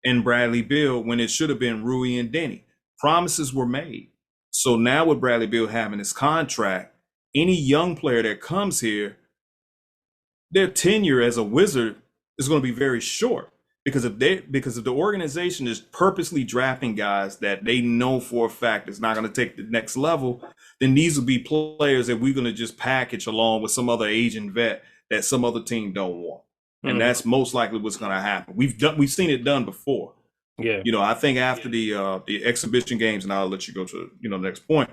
and Bradley Beal when it should have been Rui and Denny. Promises were made. So now with Bradley Beal having his contract, any young player that comes here, their tenure as a Wizard is going to be very short. Because if the organization is purposely drafting guys that they know for a fact is not going to take the next level, then these will be players that we're going to just package along with some other Asian vet that some other team don't want. And Mhm. that's most likely what's going to happen. We've seen it done before. Yeah. I think after the exhibition games, and I'll let you go to the next point.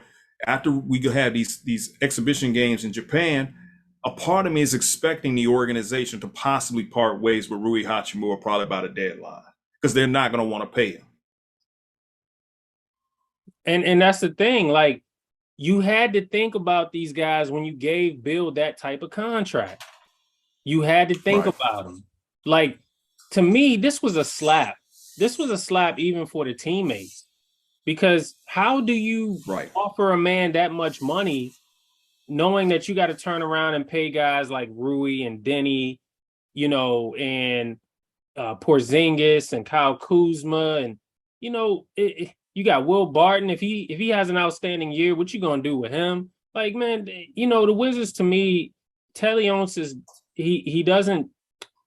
After we have these exhibition games in Japan, a part of me is expecting the organization to possibly part ways with Rui Hachimura probably by the deadline because they're not going to want to pay him. And that's the thing. Like, you had to think about these guys when you gave Bill that type of contract. You had to think Right. about them. Like, to me, this was a slap. This was a slap even for the teammates. Because how do you Right. offer a man that much money knowing that you got to turn around and pay guys like Rui and Denny, and Porzingis and Kyle Kuzma, and you got Will Barton. If he has an outstanding year, what you gonna do with him? Like, man, the Wizards, to me, Telios is he doesn't.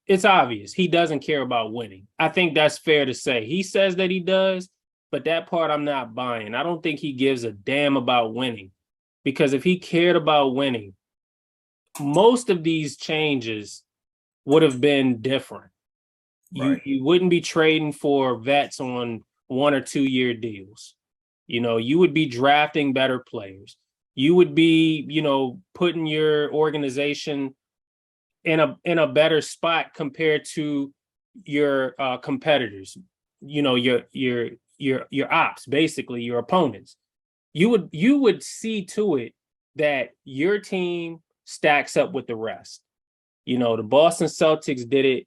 It's obvious he doesn't care about winning. I think that's fair to say. He says that he does, but that part I'm not buying. I don't think he gives a damn about winning, because if he cared about winning, most of these changes would have been different. Right. You wouldn't be trading for vets on 1 or 2 year deals. You would be drafting better players. You would be, putting your organization in a better spot compared to your competitors. Your ops, basically your opponents. You would see to it that your team stacks up with the rest. The Boston Celtics did it.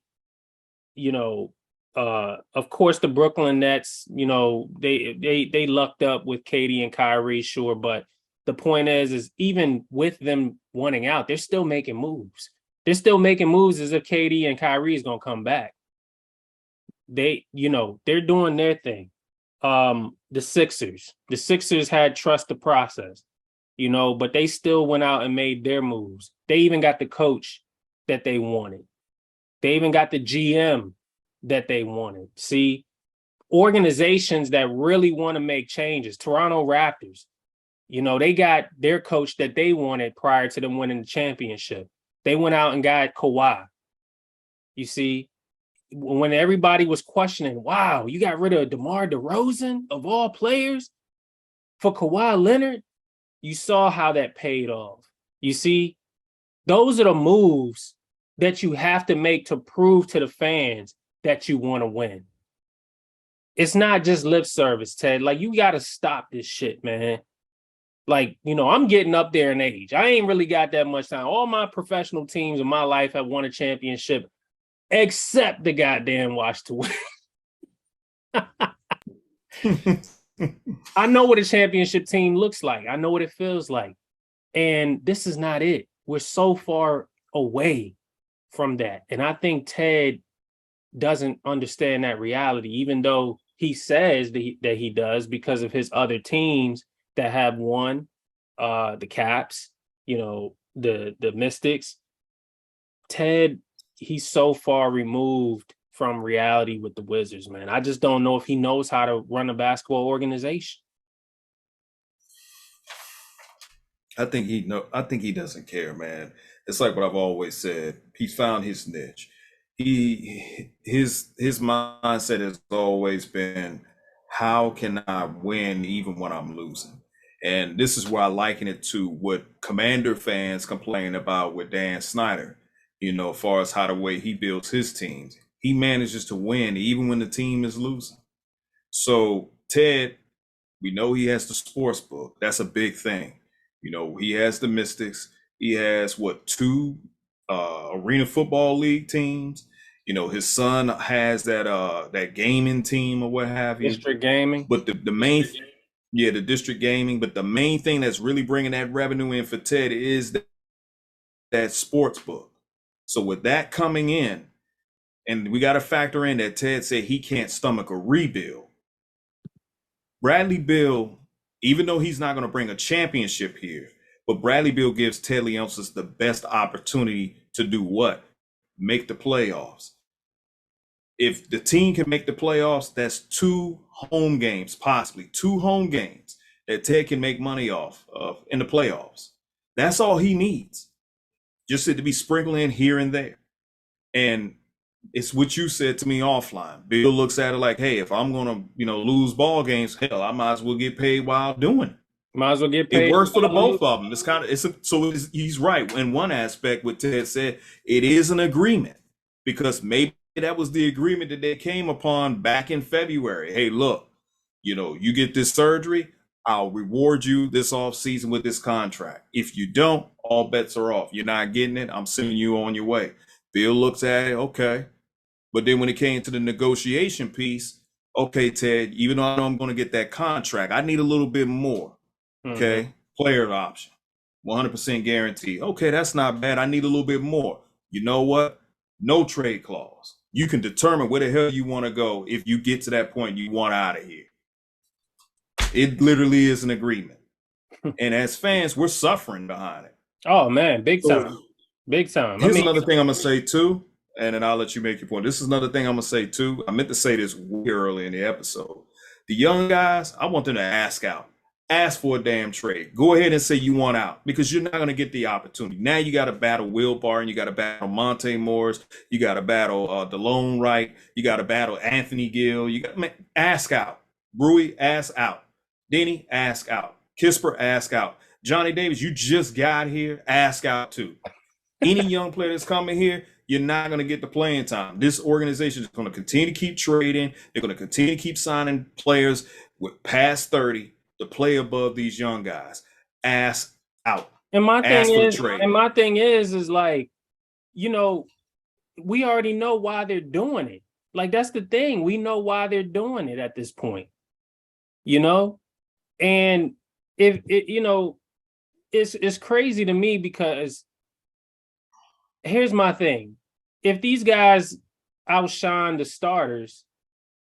Of course, the Brooklyn Nets, they lucked up with Katie and Kyrie, sure, but the point is even with them wanting out, they're still making moves. They're still making moves as if Katie and Kyrie is gonna come back. They're doing their thing. The Sixers had trust the process, but they still went out and made their moves. They even got the coach that they wanted. They even got the GM that they wanted. See, organizations that really want to make changes, Toronto Raptors, they got their coach that they wanted prior to them winning the championship. They went out and got Kawhi. You see, when everybody was questioning, wow, you got rid of DeMar DeRozan of all players for Kawhi Leonard, you saw how that paid off. You see, those are the moves that you have to make to prove to the fans that you want to win. It's not just lip service, Ted. Like, you got to stop this shit, man. Like, I'm getting up there in age. I ain't really got that much time. All my professional teams in my life have won a championship, except the goddamn Washington. I know what a championship team looks like. I know what it feels like. And this is not it. We're so far away from that. And I think Ted doesn't understand that reality, even though he says that he does because of his other teams that have won, the Caps, the Mystics. Ted, he's so far removed from reality with the Wizards, man. I just don't know if he knows how to run a basketball organization. I think he doesn't care, man. It's like what I've always said. He's found his niche. His mindset has always been, how can I win even when I'm losing? And this is where I liken it to what Commander fans complain about with Dan Snyder, as far as how the way he builds his teams. He manages to win even when the team is losing. So Ted, we know he has the sports book. That's a big thing. He has the Mystics. He has two Arena Football League teams. His son has that gaming team or what have you. District Gaming. But the main, yeah, the district gaming. But the main thing that's really bringing that revenue in for Ted is that sports book. So with that coming in, and we got to factor in that Ted said he can't stomach a rebuild. Bradley Beal, even though he's not going to bring a championship here, but Bradley Beal gives Ted Leonsis the best opportunity to do what? Make the playoffs. If the team can make the playoffs, that's 2 home games, possibly 2 home games that Ted can make money off of in the playoffs. That's all he needs. Just to be sprinkling here and there. And it's what you said to me offline. Bill looks at it like, hey, if I'm gonna, lose ball games, hell, I might as well get paid while doing it. Might as well get It paid. works for the both of them. He's right in one aspect. What Ted said, it is an agreement, because maybe that was the agreement that they came upon back in February. Hey, look, you get this surgery, I'll reward you this off season with this contract. If you don't, all bets are off. You're not getting it. I'm sending you on your way. Bill looks at it, okay. But then when it came to the negotiation piece, okay, Ted, even though I know I'm going to get that contract, I need a little bit more. Okay. Mm-hmm. Player option, 100% guarantee. Okay, that's not bad. I need a little bit more. You know what? No trade clause. You can determine where the hell you want to go if you get to that point you want out of here. It literally is an agreement. And as fans, we're suffering behind it. Oh, man, big time. Big time. Here's another thing I'm going to say, too, and then I'll let you make your point. This is another thing I'm going to say, too. I meant to say this way early in the episode. The young guys, I want them to ask out. Ask for a damn trade. Go ahead and say you want out, because you're not going to get the opportunity. Now you got to battle Will Barton. You got to battle Monte Morris. You got to battle DeLone Wright. You got to battle Anthony Gill. Ask out. Rui, ask out. Denny, ask out. Kisper, ask out. Johnny Davis, you just got here. Ask out too. Any young player that's coming here, you're not going to get the playing time. This organization is going to continue to keep trading. They're going to continue to keep signing players with past 30 to play above these young guys. Ask out. And my thing is like, we already know why they're doing it. Like, that's the thing. We know why they're doing it at this point. And if it, it's crazy to me, because here's my thing. If these guys outshine the starters,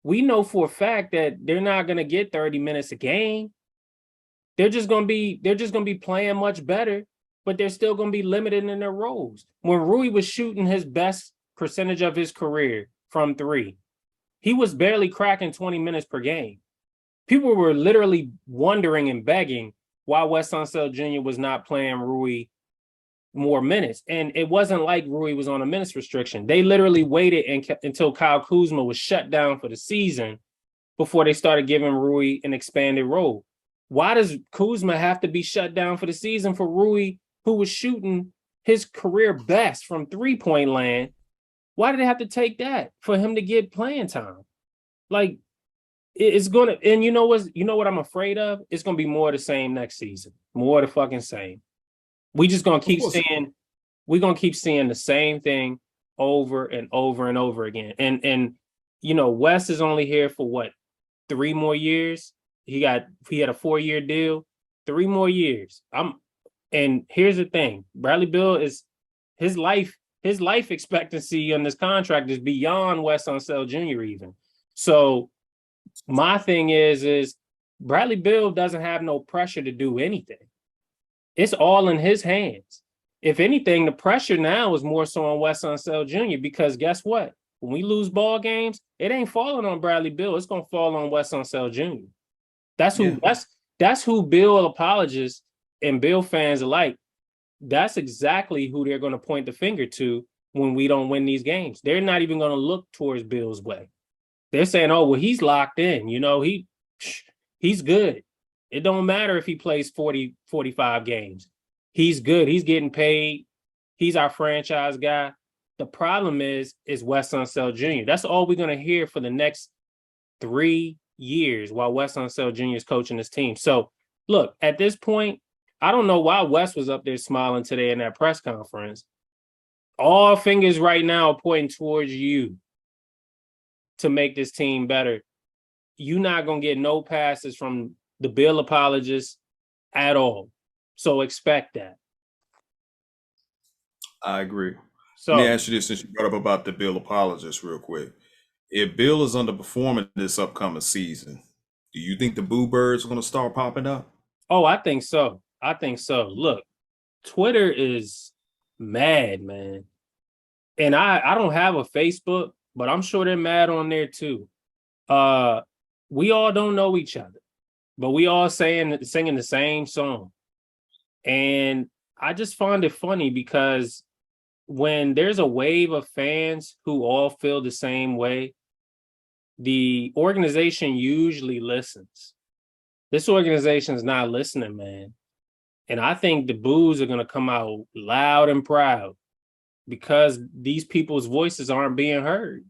we know for a fact that they're not going to get 30 minutes a game. They're just going to be playing much better, but they're still going to be limited in their roles. When Rui was shooting his best percentage of his career from 3, he was barely cracking 20 minutes per game. People were literally wondering and begging why Wes Unseld Jr. was not playing Rui more minutes. And it wasn't like Rui was on a minutes restriction. They literally waited until Kyle Kuzma was shut down for the season before they started giving Rui an expanded role. Why does Kuzma have to be shut down for the season for Rui, who was shooting his career best from 3-point land? Why did they have to take that for him to get playing time? Like, it's going to, and you know what I'm afraid of? It's going to be more of the same next season. More of the fucking same. We just going to keep seeing the same thing over and over and over again. And Wes is only here for what, 3 more years? He had a 4-year deal, 3 more years. And here's the thing. Bradley Beal is his life expectancy on this contract is beyond Wes Unseld Jr. even. So my thing is Bradley Beal doesn't have no pressure to do anything. It's all in his hands. If anything, the pressure now is more so on Wes Unseld Jr. because guess what? When we lose ball games, it ain't falling on Bradley Beal. It's gonna fall on Wes Unseld Jr. That's who Bill apologists and Bill fans alike. That's exactly who they're going to point the finger to when we don't win these games. They're not even going to look towards Bill's way. They're saying, "Oh, well, he's locked in. He's good. It don't matter if he plays 40, 45 games. He's good. He's getting paid. He's our franchise guy." The problem is Wes Unseld Jr. That's all we're going to hear for the next 3 years while Wes Unseld Jr. is coaching this team. So, look, at this point, I don't know why Wes was up there smiling today in that press conference. All fingers right now are pointing towards you to make this team better. You're not going to get no passes from the Bill apologists at all. So expect that. I agree. So, let me ask you this, since you brought up about the Bill apologists real quick. If Bill is underperforming this upcoming season, do you think the Boo Birds are going to start popping up? Oh, I think so. Look, Twitter is mad, man. And I don't have a Facebook, but I'm sure they're mad on there too. We all don't know each other, but we all singing the same song. And I just find it funny because when there's a wave of fans who all feel the same way, the organization usually listens. This organization is not listening, man. And I think the boos are going to come out loud and proud because these people's voices aren't being heard.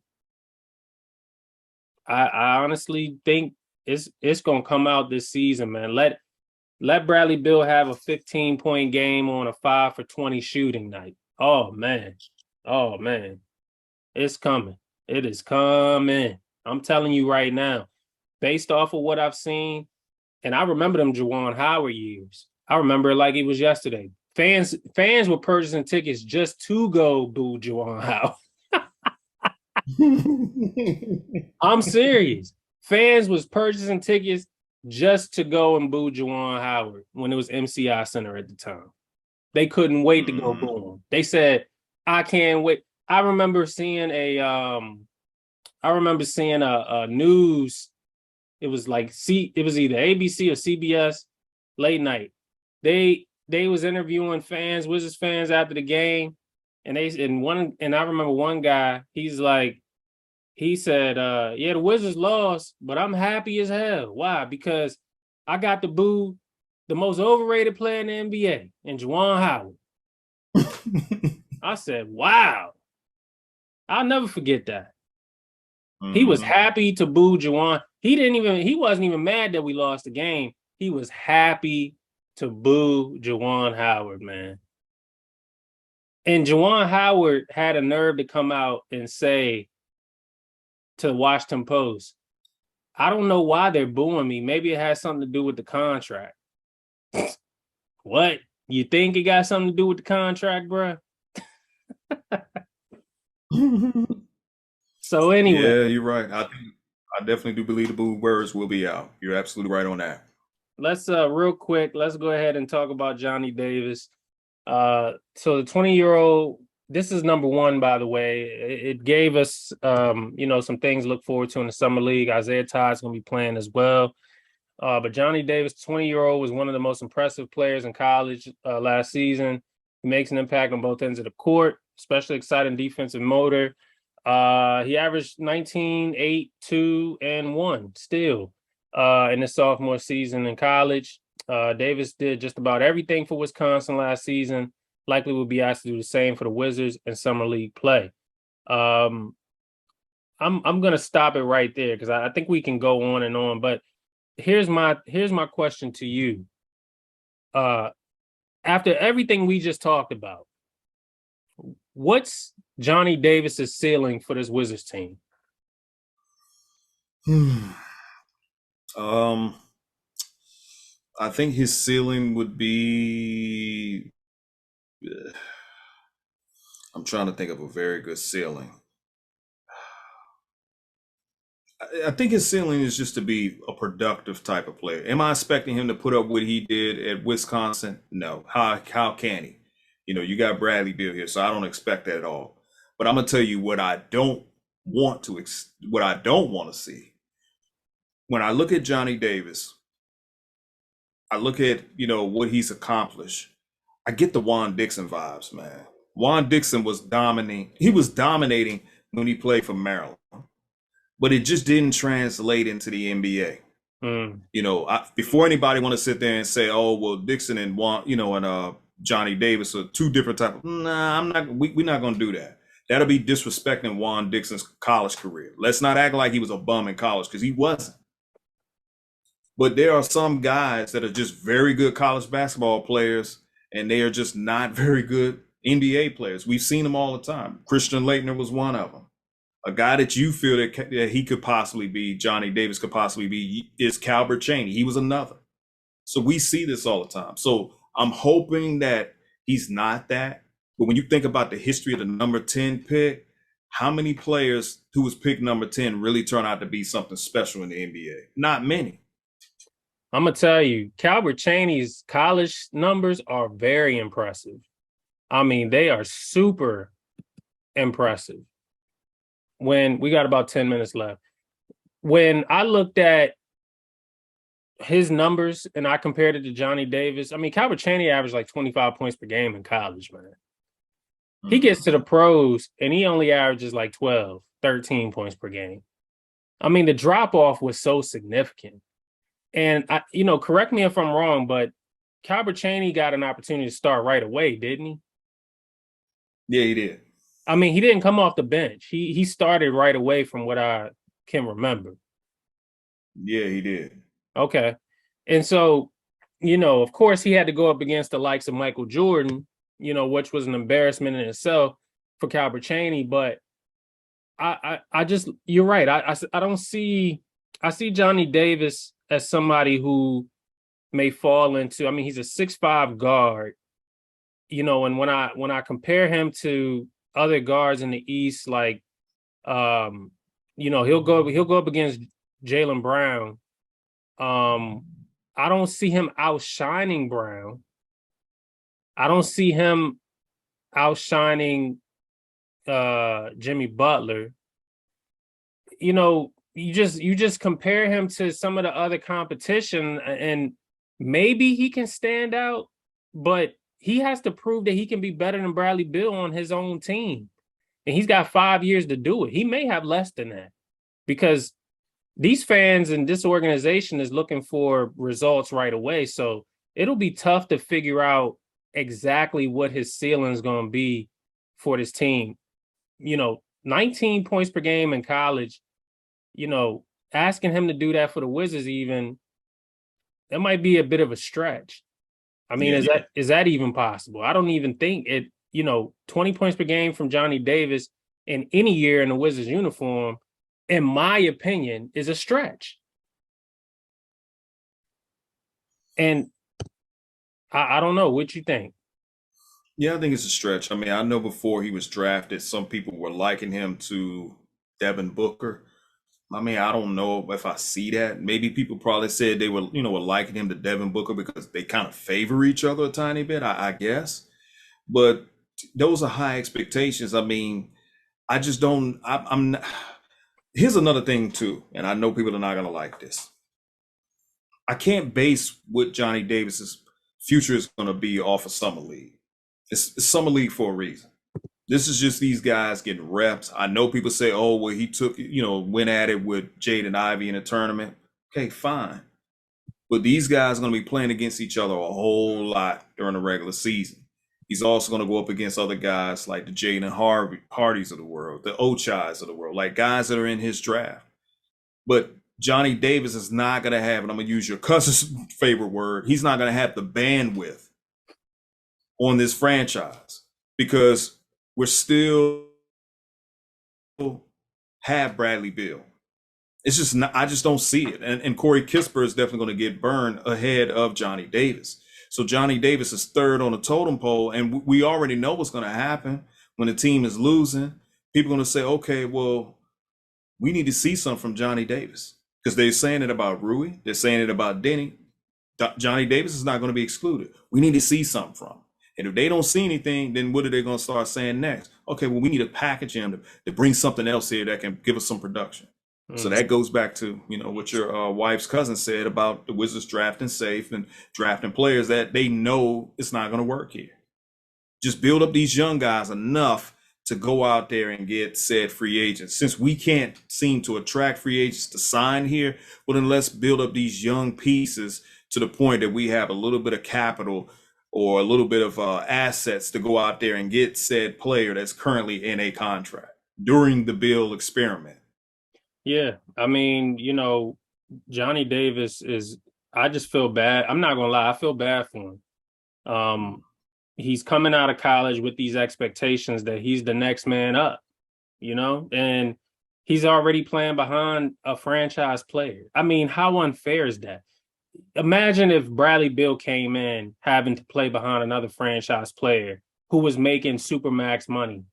I honestly think it's going to come out this season, man. Let Bradley Beal have a 15-point game on a 5 for 20 shooting night. Oh man. It's coming. It is coming. I'm telling you right now, based off of what I've seen, and I remember them Juwan Howard years. I remember it like it was yesterday. Fans were purchasing tickets just to go boo Juwan Howard. I'm serious. Fans was purchasing tickets just to go and boo Juwan Howard when it was MCI Center at the time. They couldn't wait to go boo him. They said, "I can't wait." I remember seeing a news. It was like it was either ABC or CBS late night. They was interviewing Wizards fans after the game, and I remember one guy, he said, yeah, the Wizards lost, but I'm happy as hell. Why? Because I got to boo the most overrated player in the NBA, and Juwan Howard. I said, wow. I'll never forget that. He was happy to boo Juwan. He wasn't even mad that we lost the game. He was happy to boo Juwan Howard, man. And Juwan Howard had a nerve to come out and say to the Washington Post, "I don't know why they're booing me. Maybe it has something to do with the contract." What? You think it got something to do with the contract, bro? So anyway. Yeah, you're right. I definitely do believe the boo words will be out. You're absolutely right on that. Let's real quick, let's go ahead and talk about Johnny Davis. So the 20-year-old, this is number one, by the way. It gave us some things to look forward to in the summer league. Isaiah Todd's gonna be playing as well. But Johnny Davis, 20-year-old, was one of the most impressive players in college last season. He makes an impact on both ends of the court, especially exciting defensive motor. He averaged 19, 8, 2, and 1 still in his sophomore season in college. Davis did just about everything for Wisconsin last season. Likely will be asked to do the same for the Wizards in summer league play. I'm gonna stop it right there because I think we can go on and on. But here's my question to you. After everything we just talked about, what's Johnny Davis's ceiling for this Wizards team? I think his ceiling would be. I'm trying to think of a very good ceiling. I think his ceiling is just to be a productive type of player. Am I expecting him to put up what he did at Wisconsin? No. How can he? You got Bradley Beal here, so I don't expect that at all. But I'm gonna tell you what I don't want to see. When I look at Johnny Davis, I look at what he's accomplished. I get the Juan Dixon vibes, man. Juan Dixon was dominating. He was dominating when he played for Maryland, but it just didn't translate into the NBA. Before anybody want to sit there and say, "Oh, well, Dixon and Johnny Davis are two different types." Nah, I'm not. We're not going to do that. That'll be disrespecting Juan Dixon's college career. Let's not act like he was a bum in college because he wasn't. But there are some guys that are just very good college basketball players, and they are just not very good NBA players. We've seen them all the time. Christian Laettner was one of them. A guy that you feel that he could possibly be, Johnny Davis could possibly be, is Calbert Cheaney. He was another. So we see this all the time. So I'm hoping that he's not that. But when you think about the history of the number 10 pick, how many players who was picked number 10 really turn out to be something special in the NBA? Not many. I'm going to tell you, Calbert Cheaney's college numbers are very impressive. I mean, they are super impressive. when we got about 10 minutes left. When I looked at his numbers and I compared it to Johnny Davis, I mean, Calvert Chaney averaged like 25 points per game in college, man. He gets to the pros and he only averages like 12, 13 points per game. I mean, the drop off was so significant. And correct me if I'm wrong, but Calvert Chaney got an opportunity to start right away, didn't he? Yeah, he did. I mean, he didn't come off the bench. He started right away from what I can remember. Yeah, he did. Okay. And so, of course, he had to go up against the likes of Michael Jordan, which was an embarrassment in itself for Calvert Chaney. But I just, you're right. I don't see, I see Johnny Davis as somebody who may fall into, I mean, he's a 6'5" guard, and when I compare him to other guards in the East, like, he'll go up against Jaylen Brown. I don't see him outshining Brown. I don't see him outshining Jimmy Butler. You just compare him to some of the other competition and maybe he can stand out, but he has to prove that he can be better than Bradley Beal on his own team. And he's got 5 years to do it. He may have less than that because these fans and this organization is looking for results right away. So it'll be tough to figure out exactly what his ceiling is going to be for this team. 19 points per game in college, asking him to do that for the Wizards even, that might be a bit of a stretch. I mean, is that even possible? I don't even think it, 20 points per game from Johnny Davis in any year in the Wizards uniform, in my opinion, is a stretch. And I don't know. What you think? Yeah, I think it's a stretch. I mean, I know before he was drafted, some people were liking him to Devin Booker. I mean, I don't know if I see that. Maybe people probably said they were liking him to Devin Booker because they kind of favor each other a tiny bit, I guess. But those are high expectations. I mean, I just don't, I'm not. Here's another thing too, and I know people are not going to like this. I can't base what Johnny Davis's future is going to be off of Summer League. It's Summer League for a reason. This is just these guys getting reps. I know people say, oh, well, he took, went at it with Jaden Ivey in a tournament. Okay, fine. But these guys are going to be playing against each other a whole lot during the regular season. He's also going to go up against other guys like the Jaden Hardys of the world, the Ochais of the world, like guys that are in his draft. But Johnny Davis is not going to have, and I'm going to use your cousin's favorite word, he's not going to have the bandwidth on this franchise because we're still have Bradley Beal. It's just not, I just don't see it. And Corey Kispert is definitely going to get burned ahead of Johnny Davis. So Johnny Davis is third on the totem pole, and we already know what's going to happen when the team is losing. People are going to say, okay, well, we need to see something from Johnny Davis because they're saying it about Rui. They're saying it about Denny. Johnny Davis is not going to be excluded. We need to see something from him. And if they don't see anything, then what are they going to start saying next? Okay, well, we need to package him to bring something else here that can give us some production. So that goes back to, what your wife's cousin said about the Wizards drafting safe and drafting players that they know it's not going to work here. Just build up these young guys enough to go out there and get said free agents. Since we can't seem to attract free agents to sign here, well, then let's build up these young pieces to the point that we have a little bit of capital or a little bit of assets to go out there and get said player that's currently in a contract during the Beal experiment. Yeah, I mean, Johnny Davis is, I just feel bad. I'm not gonna lie, I feel bad for him. He's coming out of college with these expectations that he's the next man up, and he's already playing behind a franchise player. I mean, how unfair is that? Imagine if Bradley Beal came in having to play behind another franchise player who was making supermax money.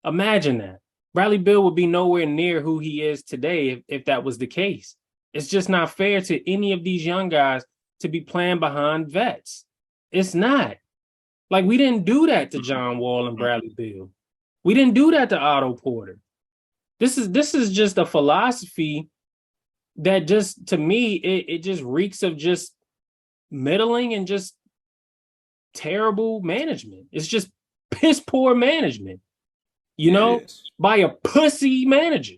Imagine that. Bradley Beal would be nowhere near who he is today if that was the case. It's just not fair to any of these young guys to be playing behind vets. It's not. Like, we didn't do that to John Wall and Bradley Beal. We didn't do that to Otto Porter. This is just a philosophy that just, to me, it just reeks of just middling and just terrible management. It's just piss poor management, Yeah, it is. by a pussy manager.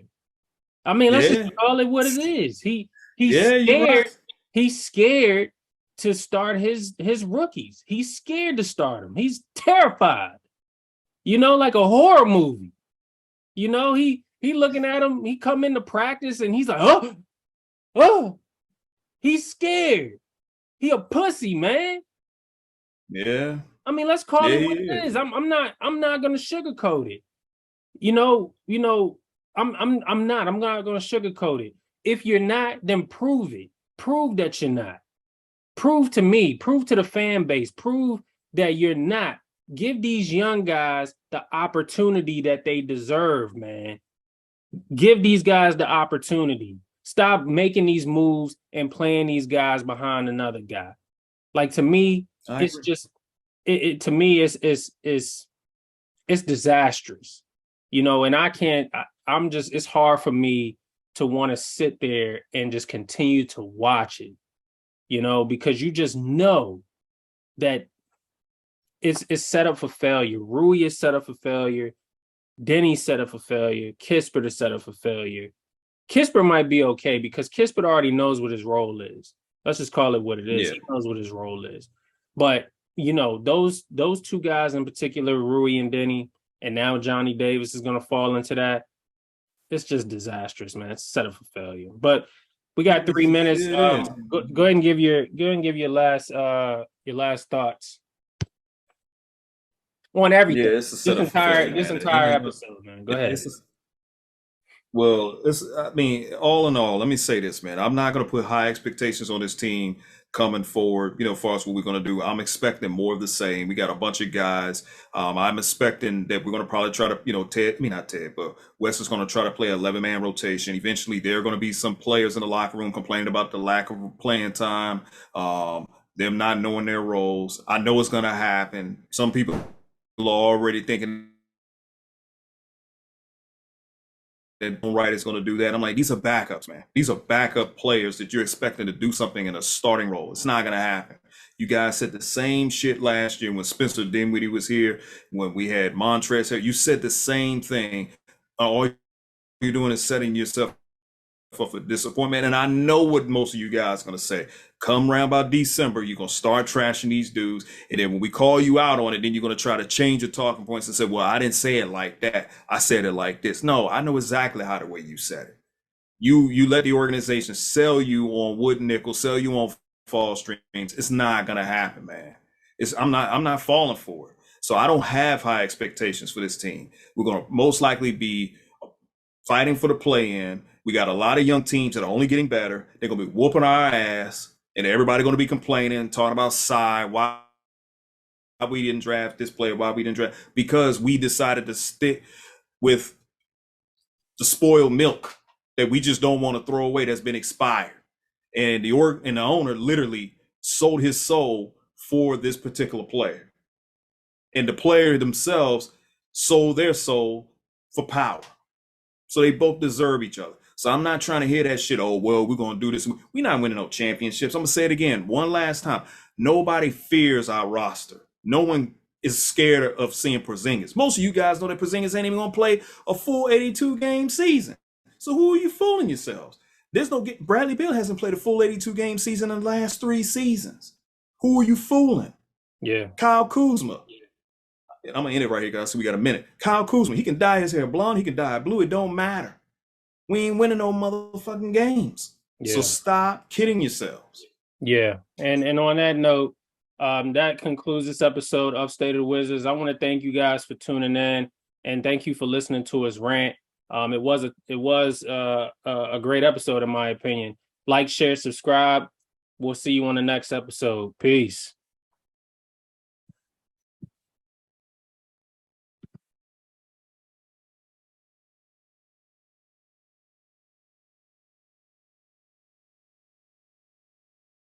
I mean, let's just Yeah, call it what it is. He's yeah, you're scared. right. He's scared to start his rookies. He's scared to start them. He's terrified. Like a horror movie. He looking at him. He come into practice and he's like, oh. He's scared. He a pussy, man. Yeah, I mean, let's call yeah, it he what it is. is. I'm not gonna sugarcoat it. You know, you know, I'm not gonna sugarcoat it. If you're not, then prove it. Prove that you're not. Prove to me, prove to the fan base, prove that you're not. Give these young guys the opportunity that they deserve, man. Give these guys the opportunity. Stop making these moves and playing these guys behind another guy. Like, to me, I it's agree. just to me it's disastrous. And I'm just, it's hard for me to want to sit there and just continue to watch it, because you just know that it's set up for failure. Rui is set up for failure. Denny's set up for failure. Kispert is set up for failure. Kispert might be okay because Kispert already knows what his role is. Let's just call it what it is. Yeah. He knows what his role is. But those two guys in particular, Rui and Denny, and now Johnny Davis is going to fall into that. It's just disastrous, man. It's set up for failure. But we got 3 minutes. It is. Go ahead and give your last thoughts on Yeah, everything. it's a setup for failure, This man. entire episode, man. Go ahead. I mean, all in all, let me say this, man. I'm not going to put high expectations on this team coming forward, as far as what we're going to do. I'm expecting more of the same. We got a bunch of guys. I'm expecting that we're going to probably try to, not Ted, but Wes is going to try to play 11-man rotation. Eventually, there are going to be some players in the locker room complaining about the lack of playing time, them not knowing their roles. I know it's going to happen. Some people are already thinking that Wright is going to do that. I'm like, these are backups, man. These are backup players that you're expecting to do something in a starting role. It's not going to happen. You guys said the same shit last year when Spencer Dinwiddie was here, when we had Montrez here. You said the same thing. All you're doing is setting yourself up for disappointment. And I know what most of you guys are going to say. Come around by December, you're going to start trashing these dudes. And then when we call you out on it, then you're going to try to change your talking points and say, well, I didn't say it like that. I said it like this. No, I know exactly how the way you said it. You let the organization sell you on wood nickel, sell you on false dreams. It's not going to happen, man. I'm not falling for it. So I don't have high expectations for this team. We're going to most likely be fighting for the play-in. We got a lot of young teams that are only getting better. They're going to be whooping our ass, and everybody going to be complaining, talking about why we didn't draft this player, why we didn't draft, because we decided to stick with the spoiled milk that we just don't want to throw away that's been expired. And the owner literally sold his soul for this particular player. And the player themselves sold their soul for power. So they both deserve each other. So I'm not trying to hear that shit. Oh, well, we're going to do this. We're not winning no championships. I'm going to say it again one last time. Nobody fears our roster. No one is scared of seeing Porzingis. Most of you guys know that Porzingis ain't even going to play a full 82-game season. So who are you fooling yourselves? Bradley Beal hasn't played a full 82-game season in the last 3 seasons. Who are you fooling? Yeah. Kyle Kuzma. I'm going to end it right here, guys, so we got a minute. Kyle Kuzma, he can dye his hair blonde, he can dye it blue, it don't matter. We ain't winning no motherfucking games. Yeah. So stop kidding yourselves. Yeah. And on that note, that concludes this episode of State of the Wizards. I want to thank you guys for tuning in, and thank you for listening to us rant. It was a great episode, in my opinion. Like, share, subscribe. We'll see you on the next episode. Peace.